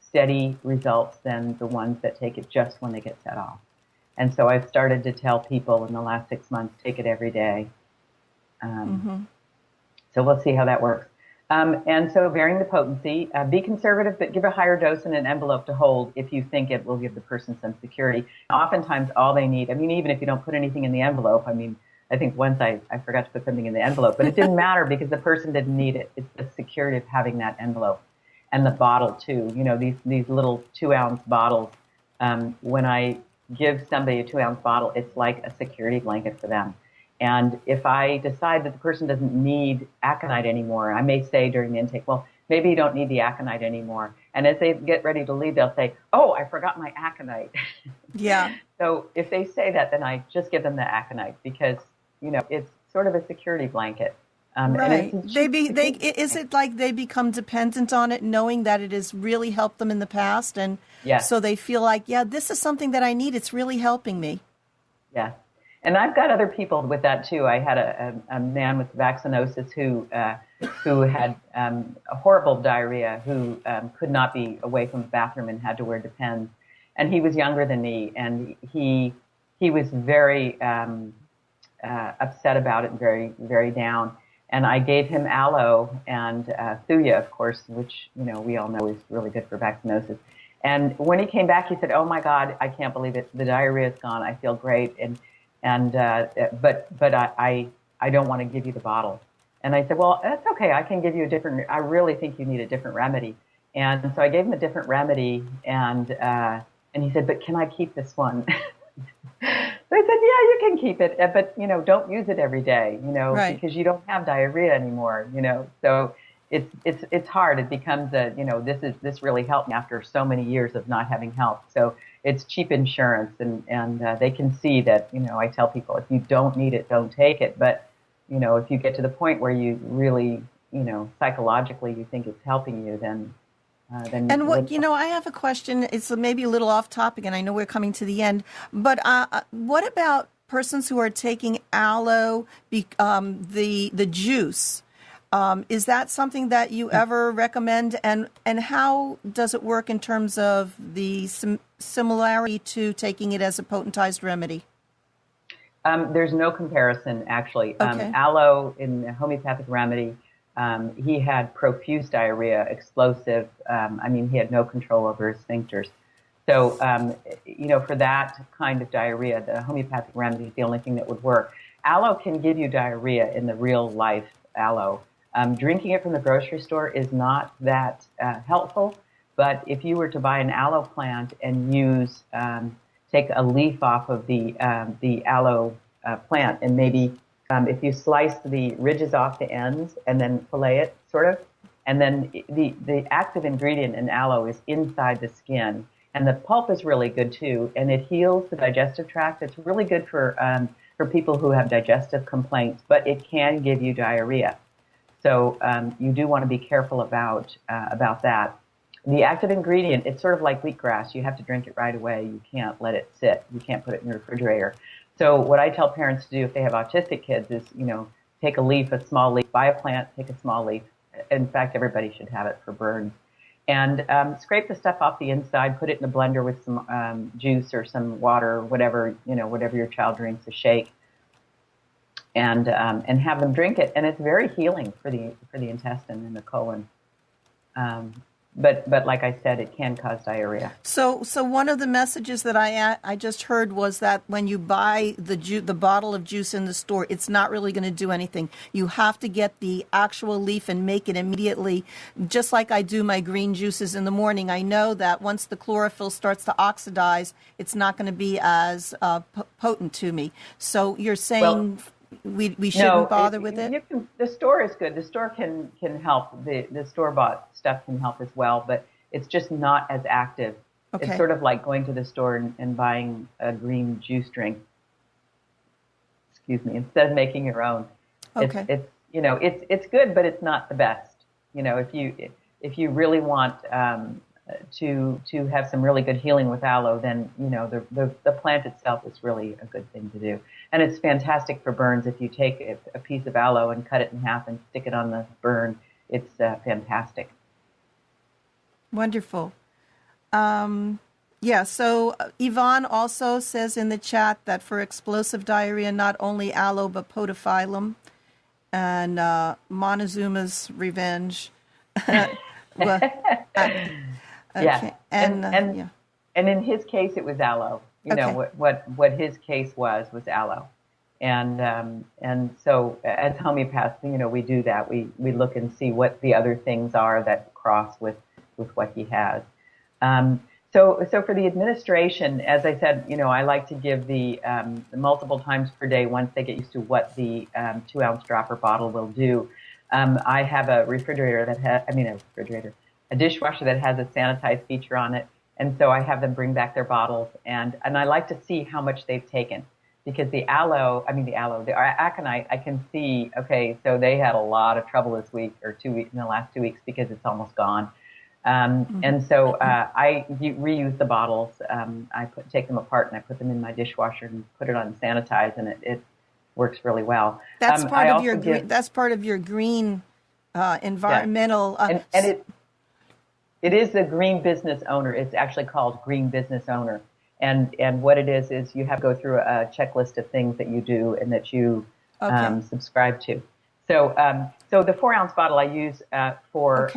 steady results than the ones that take it just when they get set off. And so I've started to tell people in the last 6 months, take it every day. So we'll see how that works. And so varying the potency, be conservative, but give a higher dose in an envelope to hold if you think it will give the person some security. Oftentimes all they need, even if you don't put anything in the envelope, I think once I forgot to put something in the envelope, but it didn't matter because the person didn't need it. It's the security of having that envelope and the bottle too. These little 2-ounce bottles. When I give somebody a 2-ounce bottle, it's like a security blanket for them. And if I decide that the person doesn't need aconite anymore, I may say during the intake, well, maybe you don't need the aconite anymore. And as they get ready to leave, they'll say, oh, I forgot my aconite. Yeah. So if they say that, then I just give them the aconite because, it's sort of a security blanket. Right. Is it like they become dependent on it, knowing that it has really helped them in the past? And yes. So they feel like, yeah, this is something that I need. It's really helping me. Yeah. And I've got other people with that too. I had a man with vaccinosis who had a horrible diarrhea, who could not be away from the bathroom and had to wear Depends. And he was younger than me, and he was very upset about it and very, very down. And I gave him aloe and thuya, of course, which we all know is really good for vaccinosis. And when he came back, he said, "Oh my God, I can't believe it. The diarrhea is gone. I feel great." But I don't want to give you the bottle. And I said, well, that's okay. I can give you a different, I really think you need a different remedy. And so I gave him a different remedy, and he said, but can I keep this one? So I said, yeah, you can keep it, but, don't use it every day, right. because you don't have diarrhea anymore, So it's hard. It becomes this really helped me after so many years of not having help. So it's cheap insurance, and they can see that, I tell people, if you don't need it, don't take it. But, if you get to the point where you really, psychologically you think it's helping you, then And I have a question. It's maybe a little off topic, and I know we're coming to the end. But what about persons who are taking aloe, the juice? Is that something that you ever recommend? And how does it work in terms of the similarity to taking it as a potentized remedy? There's no comparison, actually. Okay. Aloe in the homeopathic remedy, he had profuse diarrhea, explosive. He had no control over his sphincters. So, for that kind of diarrhea, the homeopathic remedy is the only thing that would work. Aloe can give you diarrhea in the real life aloe. Drinking it from the grocery store is not that helpful, but if you were to buy an aloe plant and take a leaf off of the aloe plant, and maybe if you slice the ridges off the ends and then fillet it, sort of, and then the active ingredient in aloe is inside the skin, and the pulp is really good too, and it heals the digestive tract. It's really good for people who have digestive complaints, but it can give you diarrhea. So you do want to be careful about that. The active ingredient, it's sort of like wheatgrass. You have to drink it right away. You can't let it sit. You can't put it in the refrigerator. So what I tell parents to do if they have autistic kids is, take a small leaf, buy a plant, take a small leaf. In fact, everybody should have it for burns. And scrape the stuff off the inside, put it in a blender with some juice or some water, whatever your child drinks, a shake. And have them drink it, and it's very healing for the intestine and the colon. But like I said, it can cause diarrhea. So one of the messages that I just heard was that when you buy the bottle of juice in the store, it's not really going to do anything. You have to get the actual leaf and make it immediately. Just like I do my green juices in the morning, I know that once the chlorophyll starts to oxidize, it's not going to be as potent to me. So you're saying. We shouldn't bother with it? The store is good. The store can help. The store-bought stuff can help as well, but it's just not as active. Okay. It's sort of like going to the store and buying a green juice drink. Excuse me, instead of making your own. Okay. It's good, but it's not the best. If you really want to have some really good healing with aloe, then the plant itself is really a good thing to do. And it's fantastic for burns. If you take a piece of aloe and cut it in half and stick it on the burn, it's fantastic. Wonderful. So Yvonne also says in the chat that for explosive diarrhea, not only aloe, but podophyllum and Montezuma's revenge. Well, okay. Yeah. And in his case, it was aloe. What his case was aloe. And so as homeopaths, we do that. We look and see what the other things are that cross with what he has. So for the administration, as I said, I like to give the multiple times per day once they get used to what the 2-ounce dropper bottle will do. I have a a dishwasher that has a sanitize feature on it. And so I have them bring back their bottles, and I like to see how much they've taken, because the aconite, I can see, okay, so they had a lot of trouble this week or 2 weeks in the last 2 weeks because it's almost gone. And so I reuse the bottles. I take them apart and I put them in my dishwasher and put it on sanitize, and it works really well. That's part of your green environmental. Yeah. And it is the Green Business Owner. It's actually called Green Business Owner. And what it is you have to go through a checklist of things that you do and that you subscribe to. So the 4-ounce bottle I use for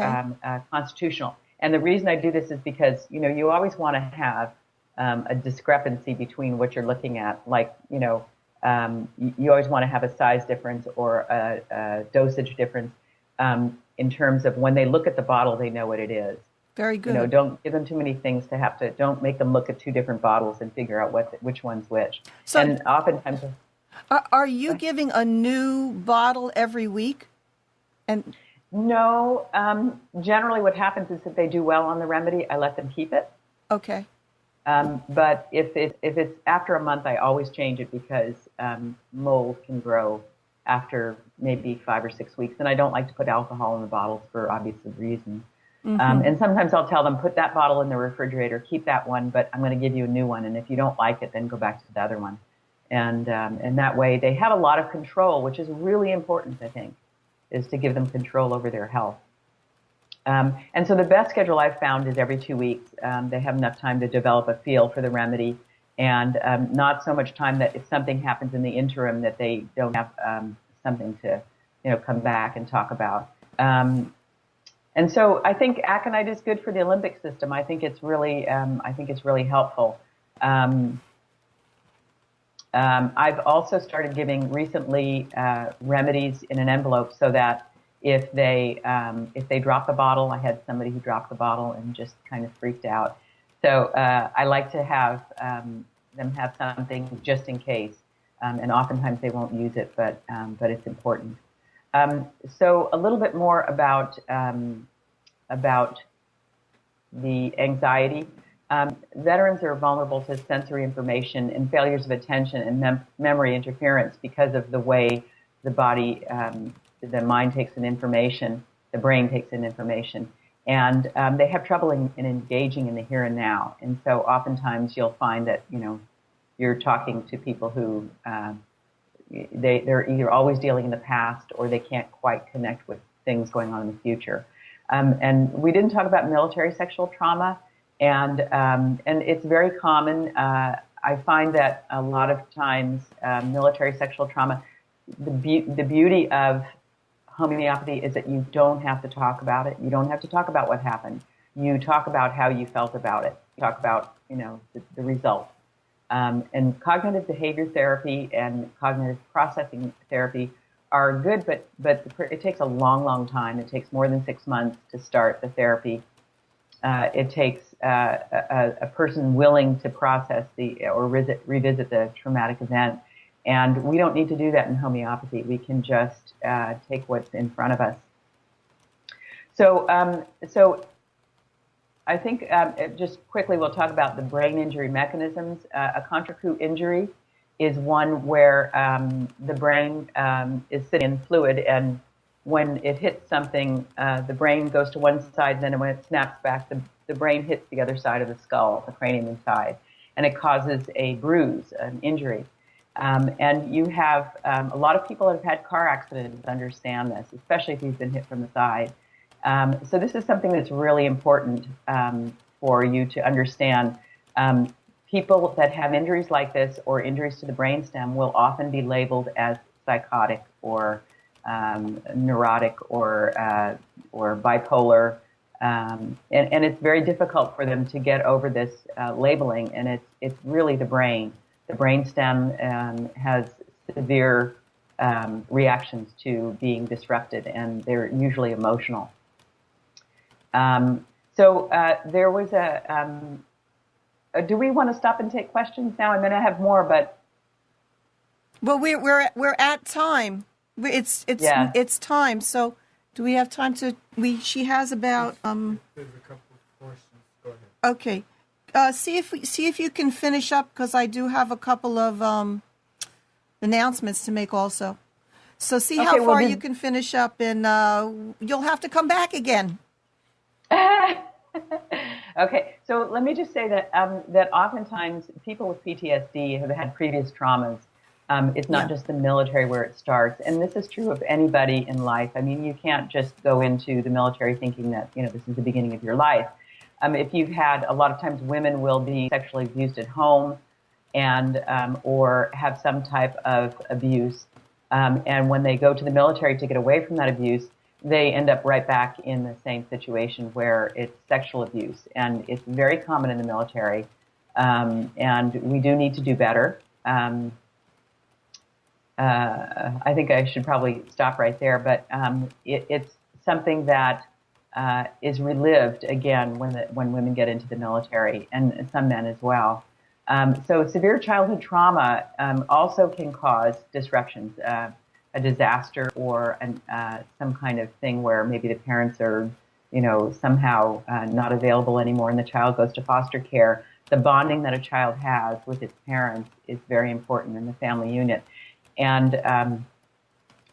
constitutional. And the reason I do this is because, you always want to have a discrepancy between what you're looking at. Like, you always want to have a size difference or a dosage difference in terms of when they look at the bottle, they know what it is. Very good. Don't give them too many things don't make them look at 2 different bottles and figure out which one's which. So, and oftentimes, are you giving a new bottle every week? And No, generally what happens is if they do well on the remedy, I let them keep it. Okay. But if it's after a month, I always change it because mold can grow after maybe 5 or 6 weeks, and I don't like to put alcohol in the bottles for obvious reasons. And sometimes I'll tell them, put that bottle in the refrigerator, keep that one, but I'm going to give you a new one, and if you don't like it, then go back to the other one. And that way they have a lot of control, which is really important, I think, is to give them control over their health. And so the best schedule I've found is every 2 weeks. They have enough time to develop a feel for the remedy, and not so much time that if something happens in the interim that they don't have something to, come back and talk about. And so I think aconite is good for the limbic system. I think it's really helpful. I've also started giving recently remedies in an envelope so that if they drop the bottle, I had somebody who dropped the bottle and just kind of freaked out. So I like to have them have something just in case, and oftentimes they won't use it, but it's important. So a little bit more about the anxiety. Veterans are vulnerable to sensory information and failures of attention and memory interference because of the way the body, the mind takes in information, the brain takes in information, and they have trouble in engaging in the here and now. And so oftentimes you'll find that, you're talking to people who they're either always dealing in the past or they can't quite connect with things going on in the future. And we didn't talk about military sexual trauma, and it's very common. I find that a lot of times military sexual trauma, the beauty of homeopathy is that you don't have to talk about it. You don't have to talk about what happened. You talk about how you felt about it. You talk about, the result. And cognitive behavior therapy and cognitive processing therapy are good, but it takes a long, long time. It takes more than 6 months to start the therapy. It takes a person willing to process or revisit the traumatic event. And we don't need to do that in homeopathy. We can just take what's in front of us. So I think just quickly we'll talk about the brain injury mechanisms. A contre-coup injury is one where the brain is sitting in fluid, and when it hits something, the brain goes to one side, and then when it snaps back, the brain hits the other side of the skull, the cranium inside, and it causes a bruise, an injury. And you have a lot of people that have had car accidents understand this, especially if you've been hit from the side. So this is something that's really important for you to understand. People that have injuries like this or injuries to the brainstem will often be labeled as psychotic or neurotic or bipolar, and it's very difficult for them to get over this labeling. And it's really the brain. The brainstem has severe reactions to being disrupted, and they're usually emotional. So there was do we want to stop and take questions now? I'm going to have more, but well, we're at time. It's time. So do we have time to? She has about. There's a couple of questions. Go ahead. Okay. See if you can finish up, because I do have a couple of announcements to make also. So see how far you can finish up, and you'll have to come back again. Okay, so let me just say that that oftentimes people with PTSD have had previous traumas. It's not just the military where it starts, and this is true of anybody in life. I mean, you can't just go into the military thinking that this is the beginning of your life. If you've had, a lot of times women will be sexually abused at home, and or have some type of abuse, and when they go to the military to get away from that abuse, they end up right back in the same situation where it's sexual abuse. And it's very common in the military. And we do need to do better. I think I should probably stop right there, but it's something that is relived again when women get into the military, and some men as well. So severe childhood trauma also can cause disruptions. a disaster or some kind of thing where maybe the parents are, somehow not available anymore and the child goes to foster care, the bonding that a child has with its parents is very important in the family unit. And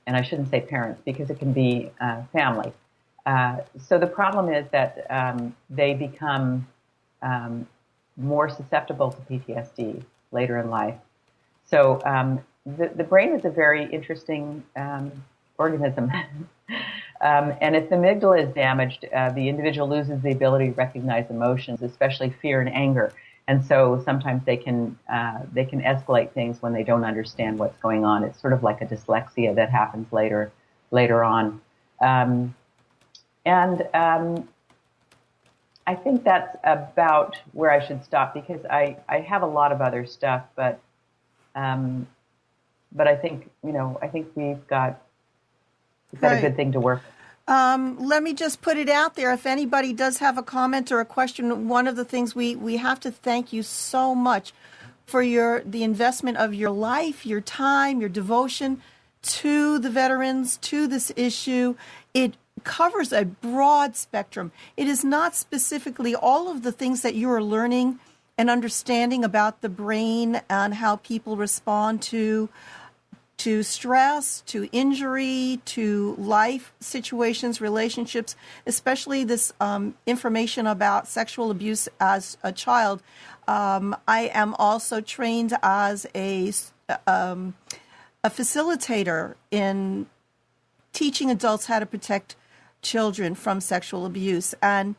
I shouldn't say parents because it can be family. So the problem is that they become more susceptible to PTSD later in life. So the brain is a very interesting organism. And if the amygdala is damaged, the individual loses the ability to recognize emotions, especially fear and anger. And so sometimes they can escalate things when they don't understand what's going on. It's sort of like a dyslexia that happens later on. I think that's about where I should stop because I have a lot of other stuff, but I think we've got a good thing to work with. Let me just put it out there. If anybody does have a comment or a question, one of the things we have to thank you so much for the investment of your life, your time, your devotion to the veterans, to this issue. It covers a broad spectrum. It is not specifically all of the things that you are learning and understanding about the brain and how people respond to stress, to injury, to life situations, relationships, especially this information about sexual abuse as a child. I am also trained as a facilitator in teaching adults how to protect children from sexual abuse. And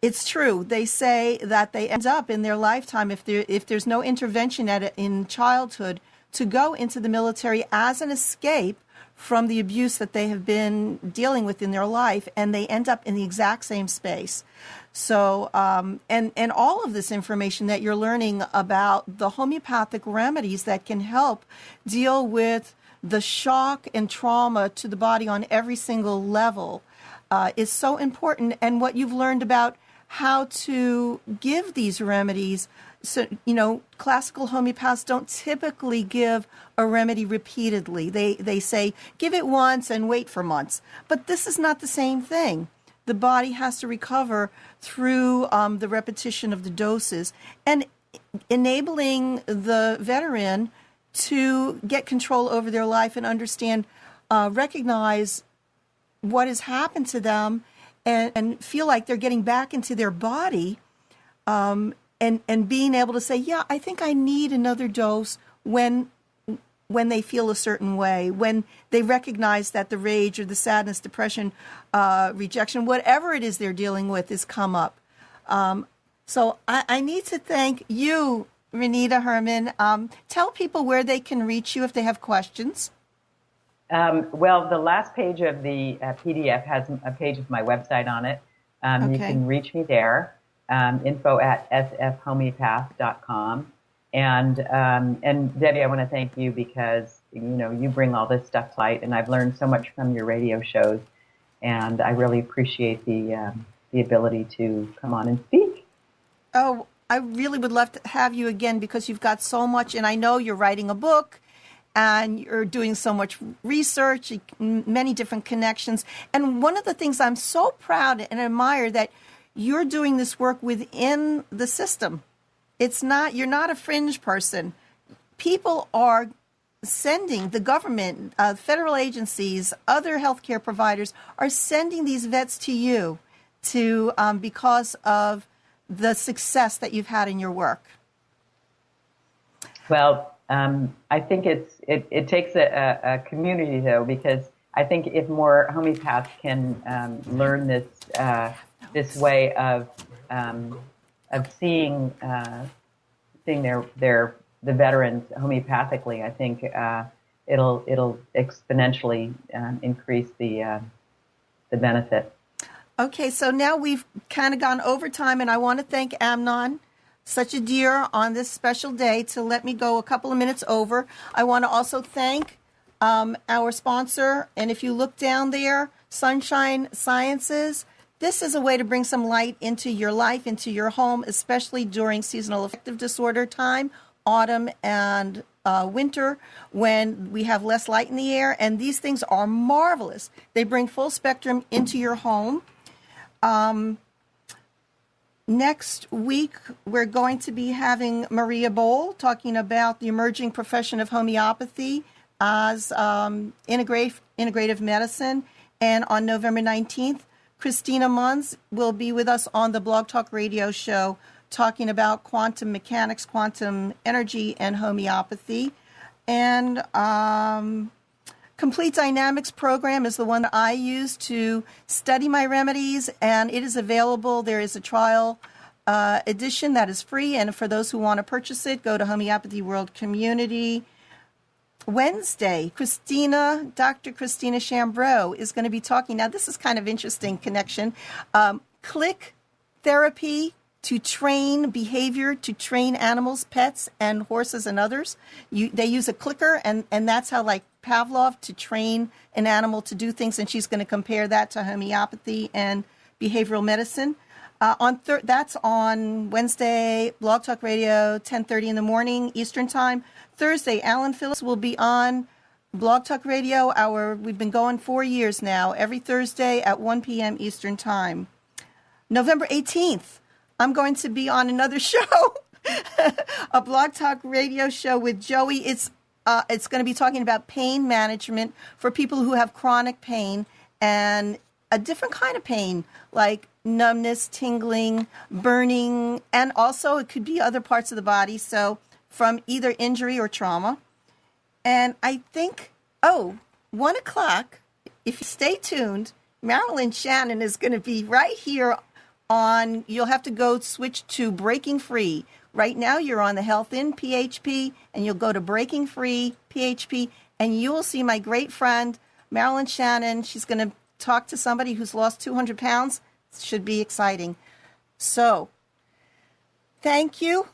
it's true. They say that they end up in their lifetime, if there's no intervention in childhood, to go into the military as an escape from the abuse that they have been dealing with in their life, and they end up in the exact same space. So, and all of this information that you're learning about the homeopathic remedies that can help deal with the shock and trauma to the body on every single level is so important. And what you've learned about how to give these remedies. So, classical homeopaths don't typically give a remedy repeatedly. They say, give it once and wait for months. But this is not the same thing. The body has to recover through the repetition of the doses and enabling the veteran to get control over their life and understand, recognize what has happened to them and feel like they're getting back into their body. And being able to say, yeah, I think I need another dose when they feel a certain way, when they recognize that the rage or the sadness, depression, rejection, whatever it is they're dealing with is come up. So I need to thank you, Renita Herrmann. Tell people where they can reach you if they have questions. Well, the last page of the PDF has a page of my website on it. Okay. You can reach me there. info@sfhomeopath.com. And Debbie, I want to thank you because, you bring all this stuff to light, and I've learned so much from your radio shows, and I really appreciate the ability to come on and speak. Oh, I really would love to have you again because you've got so much, and I know you're writing a book, and you're doing so much research, many different connections. And one of the things I'm so proud and admire that you're doing this work within the system. You're not a fringe person. People are sending, the government, federal agencies, other healthcare providers are sending these vets to you because of the success that you've had in your work. Well, I think it takes a community though, because I think if more homeopaths can learn this way of seeing the veterans homeopathically, I think it'll exponentially increase the benefit. Okay, so now we've kind of gone over time, and I want to thank Amnon, such a dear, on this special day to let me go a couple of minutes over. I want to also thank our sponsor, and if you look down there, Sunshine Sciences. This is a way to bring some light into your life, into your home, especially during seasonal affective disorder time, autumn and winter when we have less light in the air. And these things are marvelous. They bring full spectrum into your home. Next week, we're going to be having Maria Bowl talking about the emerging profession of homeopathy as integrative medicine. And on November 19th, Christina Munz will be with us on the Blog Talk Radio show talking about quantum mechanics, quantum energy, and homeopathy. And Complete Dynamics program is the one that I use to study my remedies, and it is available. There is a trial edition that is free, and for those who want to purchase it, go to Homeopathy World Community. Wednesday, Dr. Christina Chambreau is going to be talking. Now, this is kind of interesting connection. Click therapy to train behavior, to train animals, pets, and horses and others. They use a clicker, and that's how, like Pavlov, to train an animal to do things, and she's going to compare that to homeopathy and behavioral medicine. That's on Wednesday, Blog Talk Radio, 10:30 in the morning, Eastern Time. Thursday, Alan Phillips will be on Blog Talk Radio. We've been going 4 years now, every Thursday at 1 p.m. Eastern Time. November 18th, I'm going to be on another show, a Blog Talk Radio show with Joey. It's going to be talking about pain management for people who have chronic pain and a different kind of pain, like numbness, tingling, burning, and also it could be other parts of the body, so from either injury or trauma. And I think, 1 o'clock, if you stay tuned, Marilyn Shannon is going to be right here on, you'll have to go switch to Breaking Free. Right now you're on the Health In PHP, and you'll go to Breaking Free PHP, and you will see my great friend, Marilyn Shannon. She's going to talk to somebody who's lost 200 pounds. It should be exciting. So, thank you.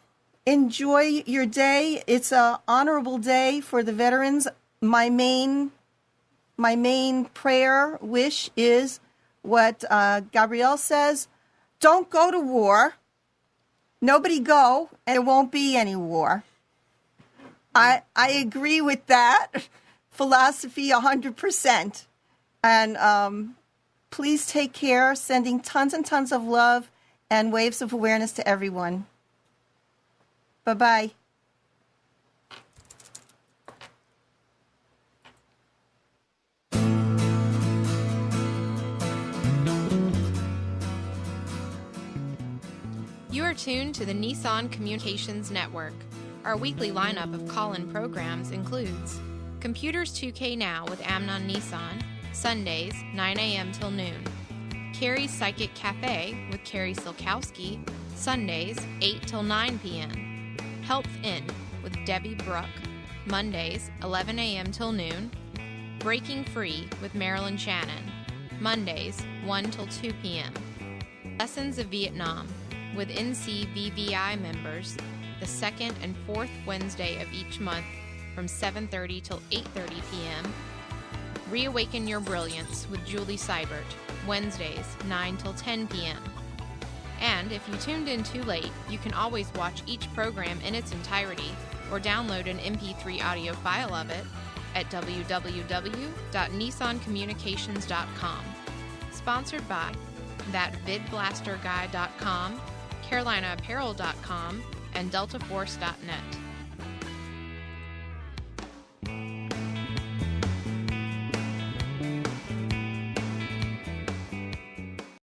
Enjoy your day. It's an honorable day for the veterans. My main prayer, wish is what Gabrielle says: don't go to war. Nobody go, and there won't be any war. I agree with that philosophy 100%. And please take care. Sending tons and tons of love and waves of awareness to everyone. Bye-bye. You are tuned to the Nissan Communications Network. Our weekly lineup of call-in programs includes Computers 2K Now with Amnon Nissan, Sundays, 9 a.m. till noon. Carrie's Psychic Cafe with Carrie Silkowski, Sundays, 8 till 9 p.m. Health In with Debbie Bruck, Mondays, 11 a.m. till noon. Breaking Free with Marilyn Shannon, Mondays, 1 till 2 p.m. Lessons of Vietnam with NCVVI members, the second and fourth Wednesday of each month from 7:30 till 8:30 p.m. Reawaken Your Brilliance with Julie Seibert, Wednesdays, 9 till 10 p.m. And if you tuned in too late, you can always watch each program in its entirety or download an MP3 audio file of it at www.nissancommunications.com. Sponsored by thatvidblasterguy.com, carolinaapparel.com, and deltaforce.net.